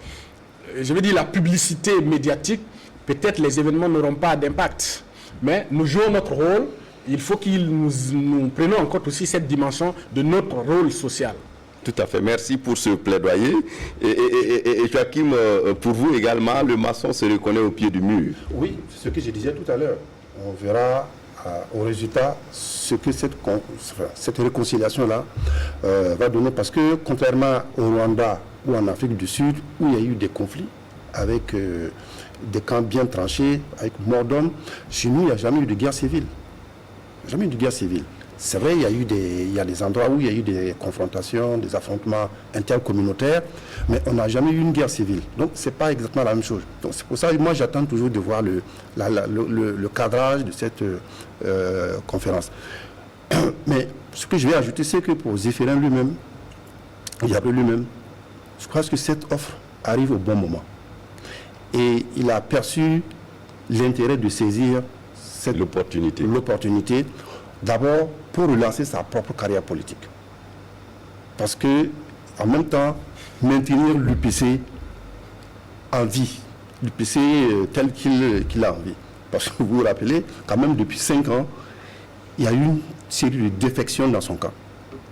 je veux dire, la publicité médiatique, peut-être les événements n'auront pas d'impact. Mais nous jouons notre rôle. Il faut que nous prenions en compte aussi cette dimension de notre rôle social. Tout à fait. Merci pour ce plaidoyer. Et Joachim, pour vous également, le maçon se reconnaît au pied du mur. Oui, c'est ce que je disais tout à l'heure. On verra au résultat ce que cette réconciliation-là va donner. Parce que contrairement au Rwanda ou en Afrique du Sud, où il y a eu des conflits avec des camps bien tranchés, avec mort d'hommes, chez nous, il n'y a jamais eu de guerre civile. Jamais eu de guerre civile. C'est vrai, il y a des endroits où il y a eu des confrontations, des affrontements intercommunautaires, mais on n'a jamais eu une guerre civile. Donc, ce n'est pas exactement la même chose. Donc, c'est pour ça que moi, j'attends toujours de voir le cadrage de cette conférence. Mais ce que je vais ajouter, c'est que pour Zéphirin lui-même, Diabré lui-même, je crois que cette offre arrive au bon moment. Et il a perçu l'intérêt de saisir l'opportunité, d'abord pour relancer sa propre carrière politique. Parce que, en même temps, maintenir l'UPC en vie, l'UPC tel qu'il a envie. Parce que vous vous rappelez, quand même depuis 5 ans, il y a eu une série de défections dans son camp.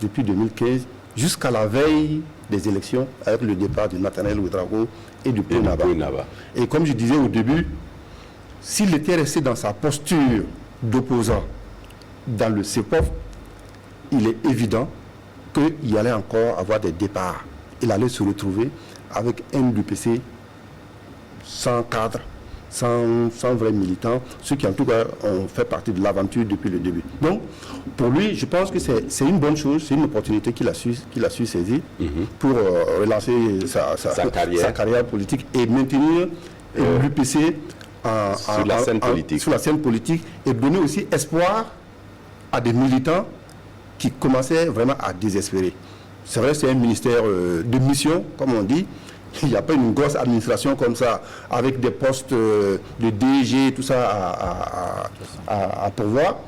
Depuis 2015, jusqu'à la veille des élections, avec le départ de Nathaniel Ouedraogo et du Naba. Et comme je disais au début, s'il était resté dans sa posture d'opposant dans le CEPOF, il est évident qu'il allait encore avoir des départs. Il allait se retrouver avec un UPC sans cadre, sans vrais militants, ceux qui en tout cas ont fait partie de l'aventure depuis le début. Donc, pour lui, je pense que c'est une bonne chose, c'est une opportunité qu'il a su saisir pour relancer sa carrière politique et maintenir l'UPC sur la scène politique et donner aussi espoir à des militants qui commençaient vraiment à désespérer. C'est vrai, c'est un ministère de mission, comme on dit. Il n'y a pas une grosse administration comme ça, avec des postes de DG, tout ça à pourvoir.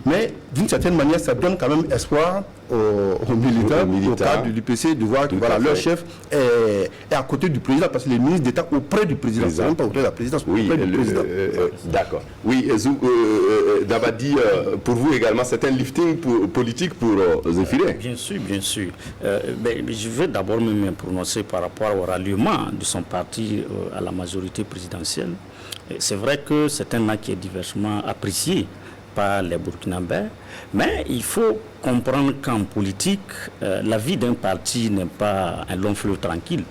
Mais d'une certaine manière, ça donne quand même espoir aux militants, au cadre de l'UPC, de voir que voilà, leur chef est à côté du président, parce que les ministres d'État auprès du président, même pas auprès de la présidence, auprès du président. D'accord. Oui, Dabadi, pour vous également, c'est un lifting politique pour Zéphiré. Bien sûr, bien sûr. Mais je vais d'abord me prononcer par rapport au ralliement de son parti à la majorité présidentielle. C'est vrai que c'est un acte qui est diversement apprécié par les Burkinabés, mais il faut comprendre qu'en politique, la vie d'un parti n'est pas un long fleuve tranquille.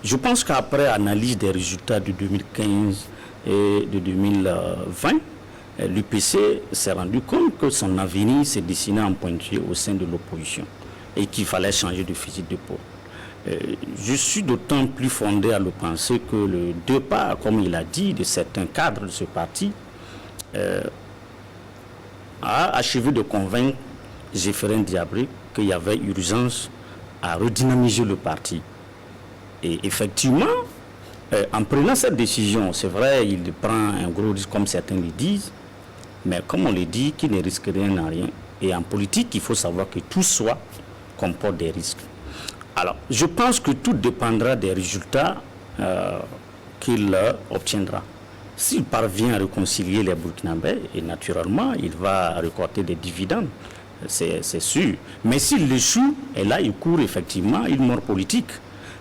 Je pense qu'après analyse des résultats de 2015 et de 2020, l'UPC s'est rendu compte que son avenir s'est dessiné en pointillé au sein de l'opposition et qu'il fallait changer de fusil d'épaule. Je suis d'autant plus fondé à le penser que le départ, comme il a dit, de certains cadres de ce parti a achevé de convaincre Zéphirin Diabré qu'il y avait urgence à redynamiser le parti. Et effectivement, en prenant cette décision, c'est vrai, il prend un gros risque comme certains le disent, mais comme on le dit, qui ne risque rien n'a rien. Et en politique, il faut savoir que tout soit comporte des risques. Alors, je pense que tout dépendra des résultats qu'il obtiendra. S'il parvient à réconcilier les Burkinabés, et naturellement, il va récolter des dividendes, c'est sûr. Mais s'il échoue, et là, il court effectivement une mort politique.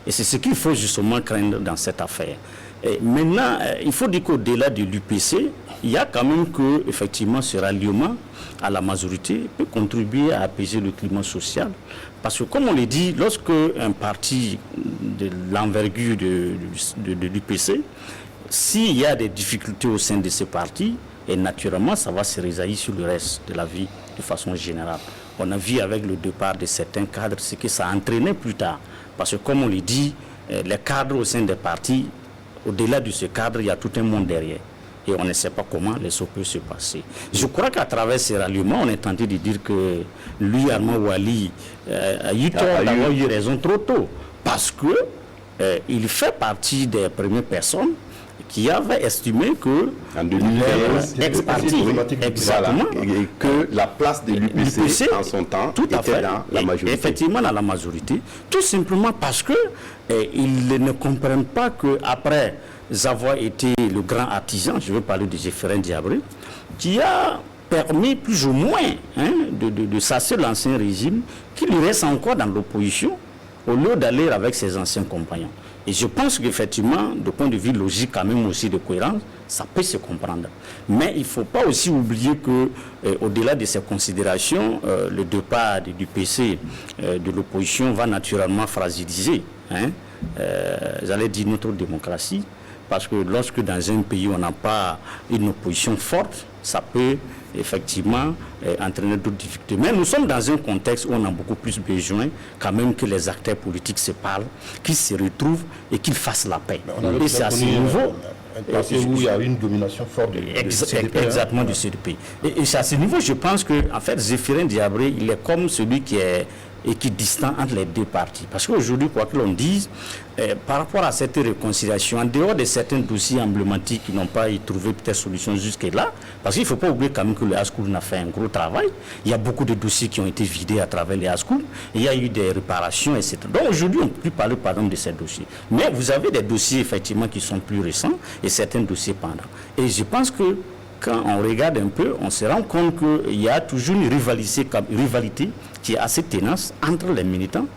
Et c'est ce qu'il faut justement craindre dans cette affaire. Et maintenant, il faut dire qu'au-delà de l'UPC, il y a quand même que, effectivement, ce ralliement à la majorité peut contribuer à apaiser le climat social. Parce que, comme on l'a dit, lorsque un parti de l'envergure de l'UPC, s'il y a des difficultés au sein de ce parti, et naturellement, ça va se résaillir sur le reste de la vie de façon générale. On a vu avec le départ de certains cadres ce que ça a entraîné plus tard. Parce que, comme on l'a dit, les cadres au sein des partis, au-delà de ce cadre, il y a tout un monde derrière. Et on ne sait pas comment les choses peuvent se passer. Je crois qu'à travers ces ralliements, on est tenté de dire que lui, Armand Ouali, a eu tort d'avoir eu raison trop tôt. Parce que il fait partie des premières personnes qui avait estimé que en 2015, exactement, et que la place de l'UPC en son temps tout à était fait, dans la majorité. Effectivement dans la majorité, tout simplement parce que ils ne comprennent pas qu'après avoir été le grand artisan, je veux parler de Zéphirin Diabré, qui a permis plus ou moins de sasser l'ancien régime, qu'il reste encore dans l'opposition, au lieu d'aller avec ses anciens compagnons. Et je pense qu'effectivement, de point de vue logique, quand même aussi de cohérence, ça peut se comprendre. Mais il ne faut pas aussi oublier que, au-delà de ces considérations, le départ du PC de l'opposition va naturellement fragiliser, j'allais dire, notre démocratie. Parce que lorsque dans un pays, on n'a pas une opposition forte, ça peut effectivement entraîner d'autres difficultés. Mais nous sommes dans un contexte où on a beaucoup plus besoin quand même que les acteurs politiques se parlent, qu'ils se retrouvent et qu'ils fassent la paix. Et c'est à ce niveau... Parce où il y a une domination forte du CDP. Exactement, du CDP. Et c'est à ce niveau, je pense que en fait, Zéphirin Diabré, il est comme celui qui est équidistant entre les deux partis. Parce qu'aujourd'hui, quoi que l'on dise, par rapport à cette réconciliation, en dehors de certains dossiers emblématiques qui n'ont pas trouvé peut-être solution jusque-là, parce qu'il ne faut pas oublier quand même que le HASCOUL a fait un gros travail. Il y a beaucoup de dossiers qui ont été vidés à travers les HASCOUL. Il y a eu des réparations, etc. Donc aujourd'hui, on ne peut plus parler, par exemple, de ces dossiers. Mais vous avez des dossiers, effectivement, qui sont plus récents et certains dossiers pendant. Et je pense que quand on regarde un peu, on se rend compte qu'il y a toujours une rivalité qui est assez tenace entre les militants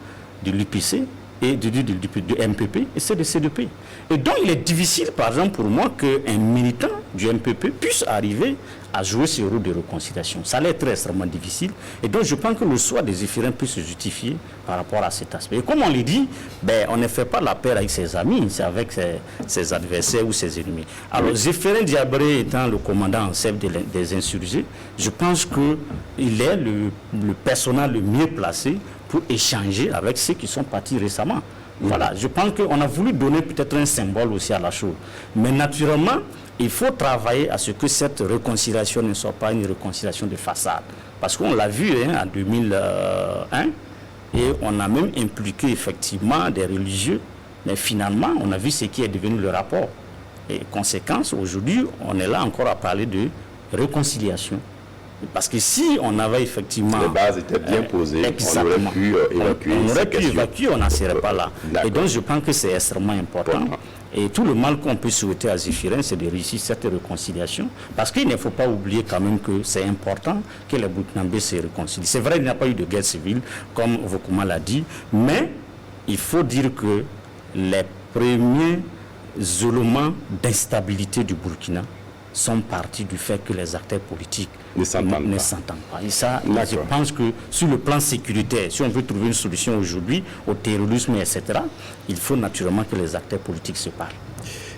de l'UPC et du MPP et ceux de CDP. Et donc il est difficile, par exemple, pour moi, qu'un militant du MPP puisse arriver à jouer ce rôle de réconciliation. Ça allait être extrêmement difficile. Et donc je pense que le choix des Zéphirin peut se justifier par rapport à cet aspect. Et comme on l'a dit, on ne fait pas la paix avec ses amis, c'est avec ses adversaires ou ses ennemis. Alors Zéphirin Diabré étant le commandant en chef des insurgés, je pense qu'il est le personnel le mieux placé pour échanger avec ceux qui sont partis récemment. Voilà, je pense qu'on a voulu donner peut-être un symbole aussi à la chose. Mais naturellement, il faut travailler à ce que cette réconciliation ne soit pas une réconciliation de façade. Parce qu'on l'a vu en 2001, et on a même impliqué effectivement des religieux, mais finalement, on a vu ce qui est devenu le rapport. Et conséquence, aujourd'hui, on est là encore à parler de réconciliation. Parce que si on avait effectivement... Les bases étaient bien posées, on aurait pu évacuer. On aurait pu évacuer, on n'en serait pas là. Et donc je pense que c'est extrêmement important. Et tout le mal qu'on peut souhaiter à Zéphirin, c'est de réussir cette réconciliation. Parce qu'il ne faut pas oublier quand même que c'est important que les Burkinabés se réconcilient. C'est vrai, il n'y a pas eu de guerre civile, comme Vokuma l'a dit, mais il faut dire que les premiers éléments d'instabilité du Burkina sont partis du fait que les acteurs politiques ne s'entendent pas. Et ça, je pense que sur le plan sécuritaire, si on veut trouver une solution aujourd'hui au terrorisme, etc., il faut naturellement que les acteurs politiques se parlent.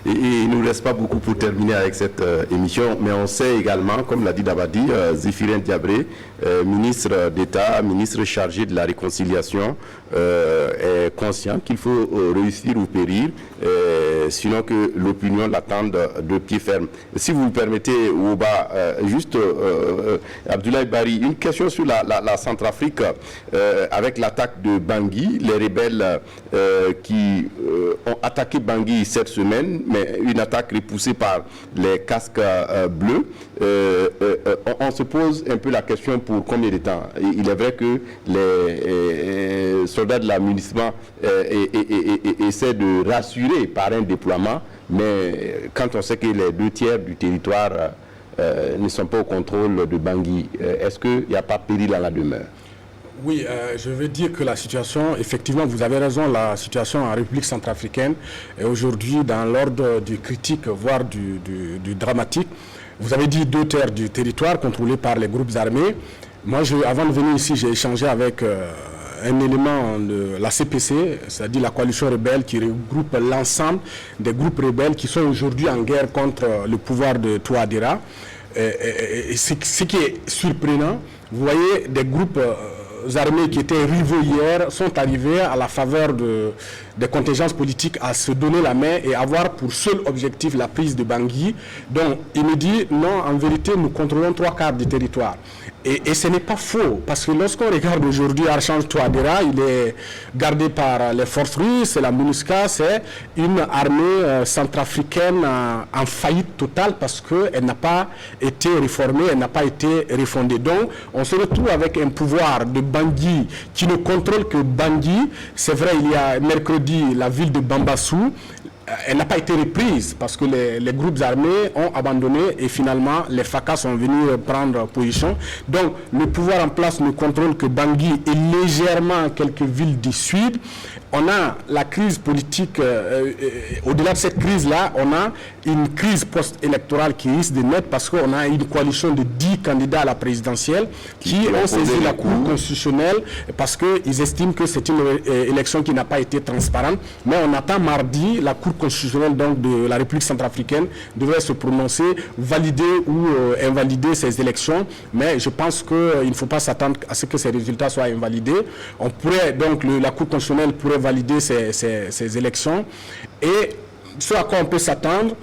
Et il ne nous reste pas beaucoup pour terminer avec cette émission, mais on sait également, comme l'a dit Dabadi, Zéphirin Diabré, ministre d'État, ministre chargé de la réconciliation, est conscient qu'il faut réussir ou périr, sinon que l'opinion l'attende de pied ferme. Si vous me permettez, Ouba, juste Abdoulaye Bari, une question sur la Centrafrique, avec l'attaque de Bangui, les rebelles qui ont attaqué Bangui cette semaine, mais une attaque repoussée par les casques bleus. On se pose un peu la question pour combien de temps. Il est vrai que les soldats de l'amunissement essaient de rassurer par un déploiement, mais quand on sait que les 2/3 du territoire ne sont pas au contrôle de Bangui, est-ce qu'il n'y a pas péril à la demeure? Oui, je veux dire que la situation, effectivement, vous avez raison, la situation en République centrafricaine est aujourd'hui dans l'ordre du critique, voire du dramatique. Vous avez dit 2/3 du territoire contrôlé par les groupes armés. Moi, avant de venir ici, j'ai échangé avec un élément de la CPC, c'est-à-dire la coalition rebelle qui regroupe l'ensemble des groupes rebelles qui sont aujourd'hui en guerre contre le pouvoir de Touadéra. Et ce qui est surprenant, vous voyez des groupes armés qui étaient rivaux hier sont arrivés à la faveur des contingences politiques à se donner la main et avoir pour seul objectif la prise de Bangui. Donc il me dit non, en vérité nous contrôlons 3/4 du territoire. Et ce n'est pas faux, parce que lorsqu'on regarde aujourd'hui Archange Touadéra, il est gardé par les forces russes, la MONUSCA, c'est une armée centrafricaine en faillite totale parce qu'elle n'a pas été réformée, elle n'a pas été refondée. Donc on se retrouve avec un pouvoir de Bangui qui ne contrôle que Bangui. C'est vrai, il y a mercredi la ville de Bambassou. Elle n'a pas été reprise parce que les groupes armés ont abandonné et finalement les FACA sont venus prendre position. Donc le pouvoir en place ne contrôle que Bangui et légèrement quelques villes du sud. On a la crise politique, au-delà de cette crise-là, on a une crise post-électorale qui risque de naître parce qu'on a une coalition de 10 candidats à la présidentielle qui ont saisi la Cour constitutionnelle parce qu'ils estiment que c'est une élection qui n'a pas été transparente. Mais on attend mardi, la Cour constitutionnelle donc, de la République centrafricaine devrait se prononcer, valider ou invalider ces élections. Mais je pense qu'il ne faut pas s'attendre à ce que ces résultats soient invalidés. On pourrait donc, la Cour constitutionnelle pourrait valider ces élections. Et ce à quoi on peut s'attendre,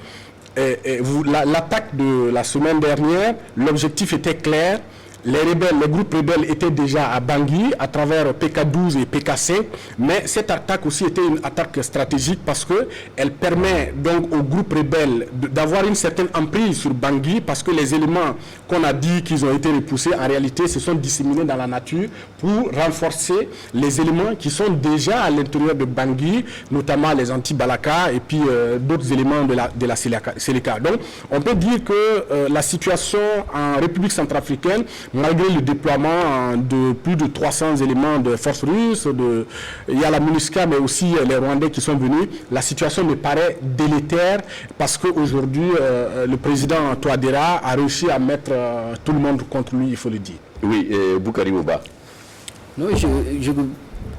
l'attaque de la semaine dernière, l'objectif était clair. Les groupes rebelles étaient déjà à Bangui à travers PK12 et PK5, mais cette attaque aussi était une attaque stratégique parce qu'elle permet donc aux groupes rebelles d'avoir une certaine emprise sur Bangui parce que les éléments qu'on a dit qu'ils ont été repoussés, en réalité, se sont disséminés dans la nature pour renforcer les éléments qui sont déjà à l'intérieur de Bangui, notamment les anti-Balaka et puis d'autres éléments de la Seleka. Donc, on peut dire que la situation en République centrafricaine, malgré le déploiement de plus de 300 éléments de forces russes, il y a la MONUSCA, mais aussi les Rwandais qui sont venus, la situation me paraît délétère parce qu'aujourd'hui, le président Touadéra a réussi à mettre tout le monde contre lui, il faut le dire. Oui, Boukari Ouba. Non, je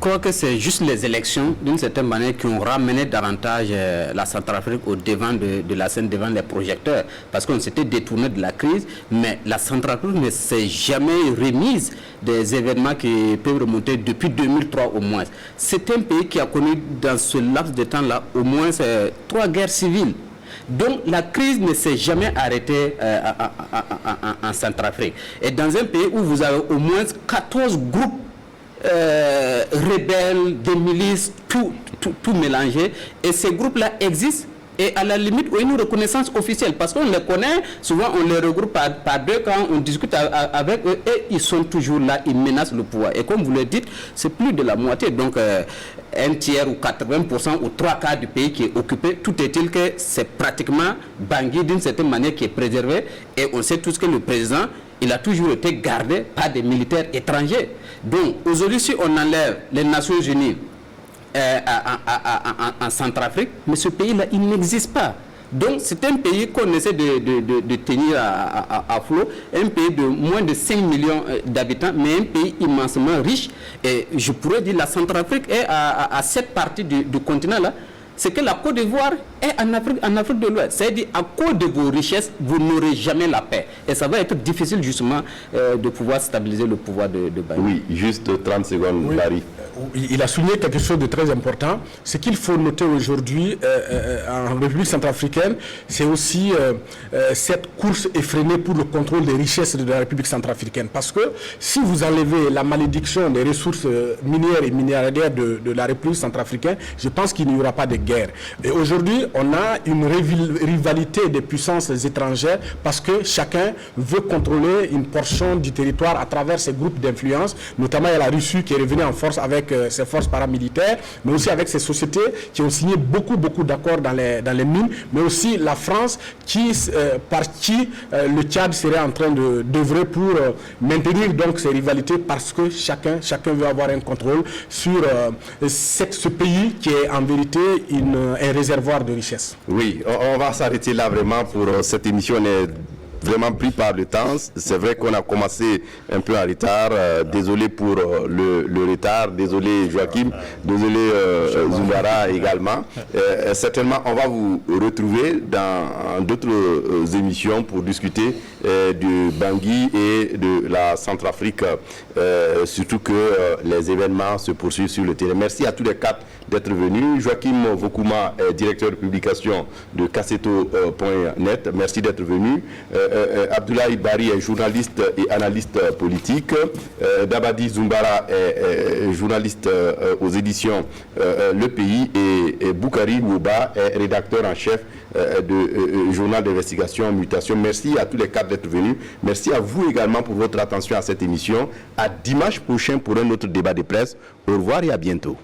crois que c'est juste les élections, d'une certaine manière, qui ont ramené davantage la Centrafrique au devant de la scène, devant les projecteurs, parce qu'on s'était détourné de la crise, mais la Centrafrique ne s'est jamais remise des événements qui peuvent remonter depuis 2003 au moins. C'est un pays qui a connu dans ce laps de temps-là au moins 3 guerres civiles. Donc la crise ne s'est jamais arrêtée en Centrafrique. Et dans un pays où vous avez au moins 14 groupes rebelles, des milices, tout mélangé, et ces groupes-là existent et à la limite une reconnaissance officielle, parce qu'on les connaît, souvent on les regroupe par deux camps, on discute avec eux et ils sont toujours là, ils menacent le pouvoir. Et comme vous le dites, c'est plus de la moitié, donc un tiers ou 80% ou 3/4 du pays qui est occupé. Tout est-il que c'est pratiquement Bangui d'une certaine manière qui est préservé, et on sait tous que le président, il a toujours été gardé par des militaires étrangers. Donc aujourd'hui, si on enlève les Nations Unies en Centrafrique, mais ce pays-là, il n'existe pas. Donc c'est un pays qu'on essaie de tenir à flot, un pays de moins de 5 millions d'habitants, mais un pays immensement riche. Et je pourrais dire la Centrafrique est à cette partie du continent-là. C'est que la Côte d'Ivoire est en Afrique de l'Ouest. C'est-à-dire, à cause de vos richesses, vous n'aurez jamais la paix. Et ça va être difficile, justement, de pouvoir stabiliser le pouvoir de Bangui. Oui, juste 30 secondes, Larry. Il a souligné quelque chose de très important. Ce qu'il faut noter aujourd'hui en République centrafricaine, c'est aussi cette course effrénée pour le contrôle des richesses de la République centrafricaine. Parce que si vous enlevez la malédiction des ressources minières et minéralières de la République centrafricaine, je pense qu'il n'y aura pas de guerre. Et aujourd'hui, on a une rivalité des puissances étrangères parce que chacun veut contrôler une portion du territoire à travers ses groupes d'influence. Notamment, il y a la Russie qui est revenue en force avec ses forces paramilitaires, mais aussi avec ces sociétés qui ont signé beaucoup d'accords dans les mines, mais aussi la France par qui le Tchad serait en train d'œuvrer pour maintenir donc ces rivalités parce que chacun veut avoir un contrôle sur ce pays qui est en vérité un réservoir de richesse. Oui, on va s'arrêter là vraiment pour cette émission. On est vraiment pris par le temps. C'est vrai qu'on a commencé un peu en retard. Désolé pour le retard. Désolé Joachim. Désolé Zumbara également. Certainement, on va vous retrouver dans d'autres émissions pour discuter de Bangui et de la Centrafrique. Surtout que les événements se poursuivent sur le terrain. Merci à tous les quatre d'être venus. Joachim Vokouma, directeur de publication de Kasseto.net. Merci d'être venu. Abdoulaye Bari est journaliste et analyste politique. Dabadi Zumbara est journaliste aux éditions Le Pays et Boukari Wouba est rédacteur en chef de journal d'investigation Mutation. Merci à tous les quatre d'être venus. Merci à vous également pour votre attention à cette émission. À dimanche prochain pour un autre débat de presse. Au revoir et à bientôt.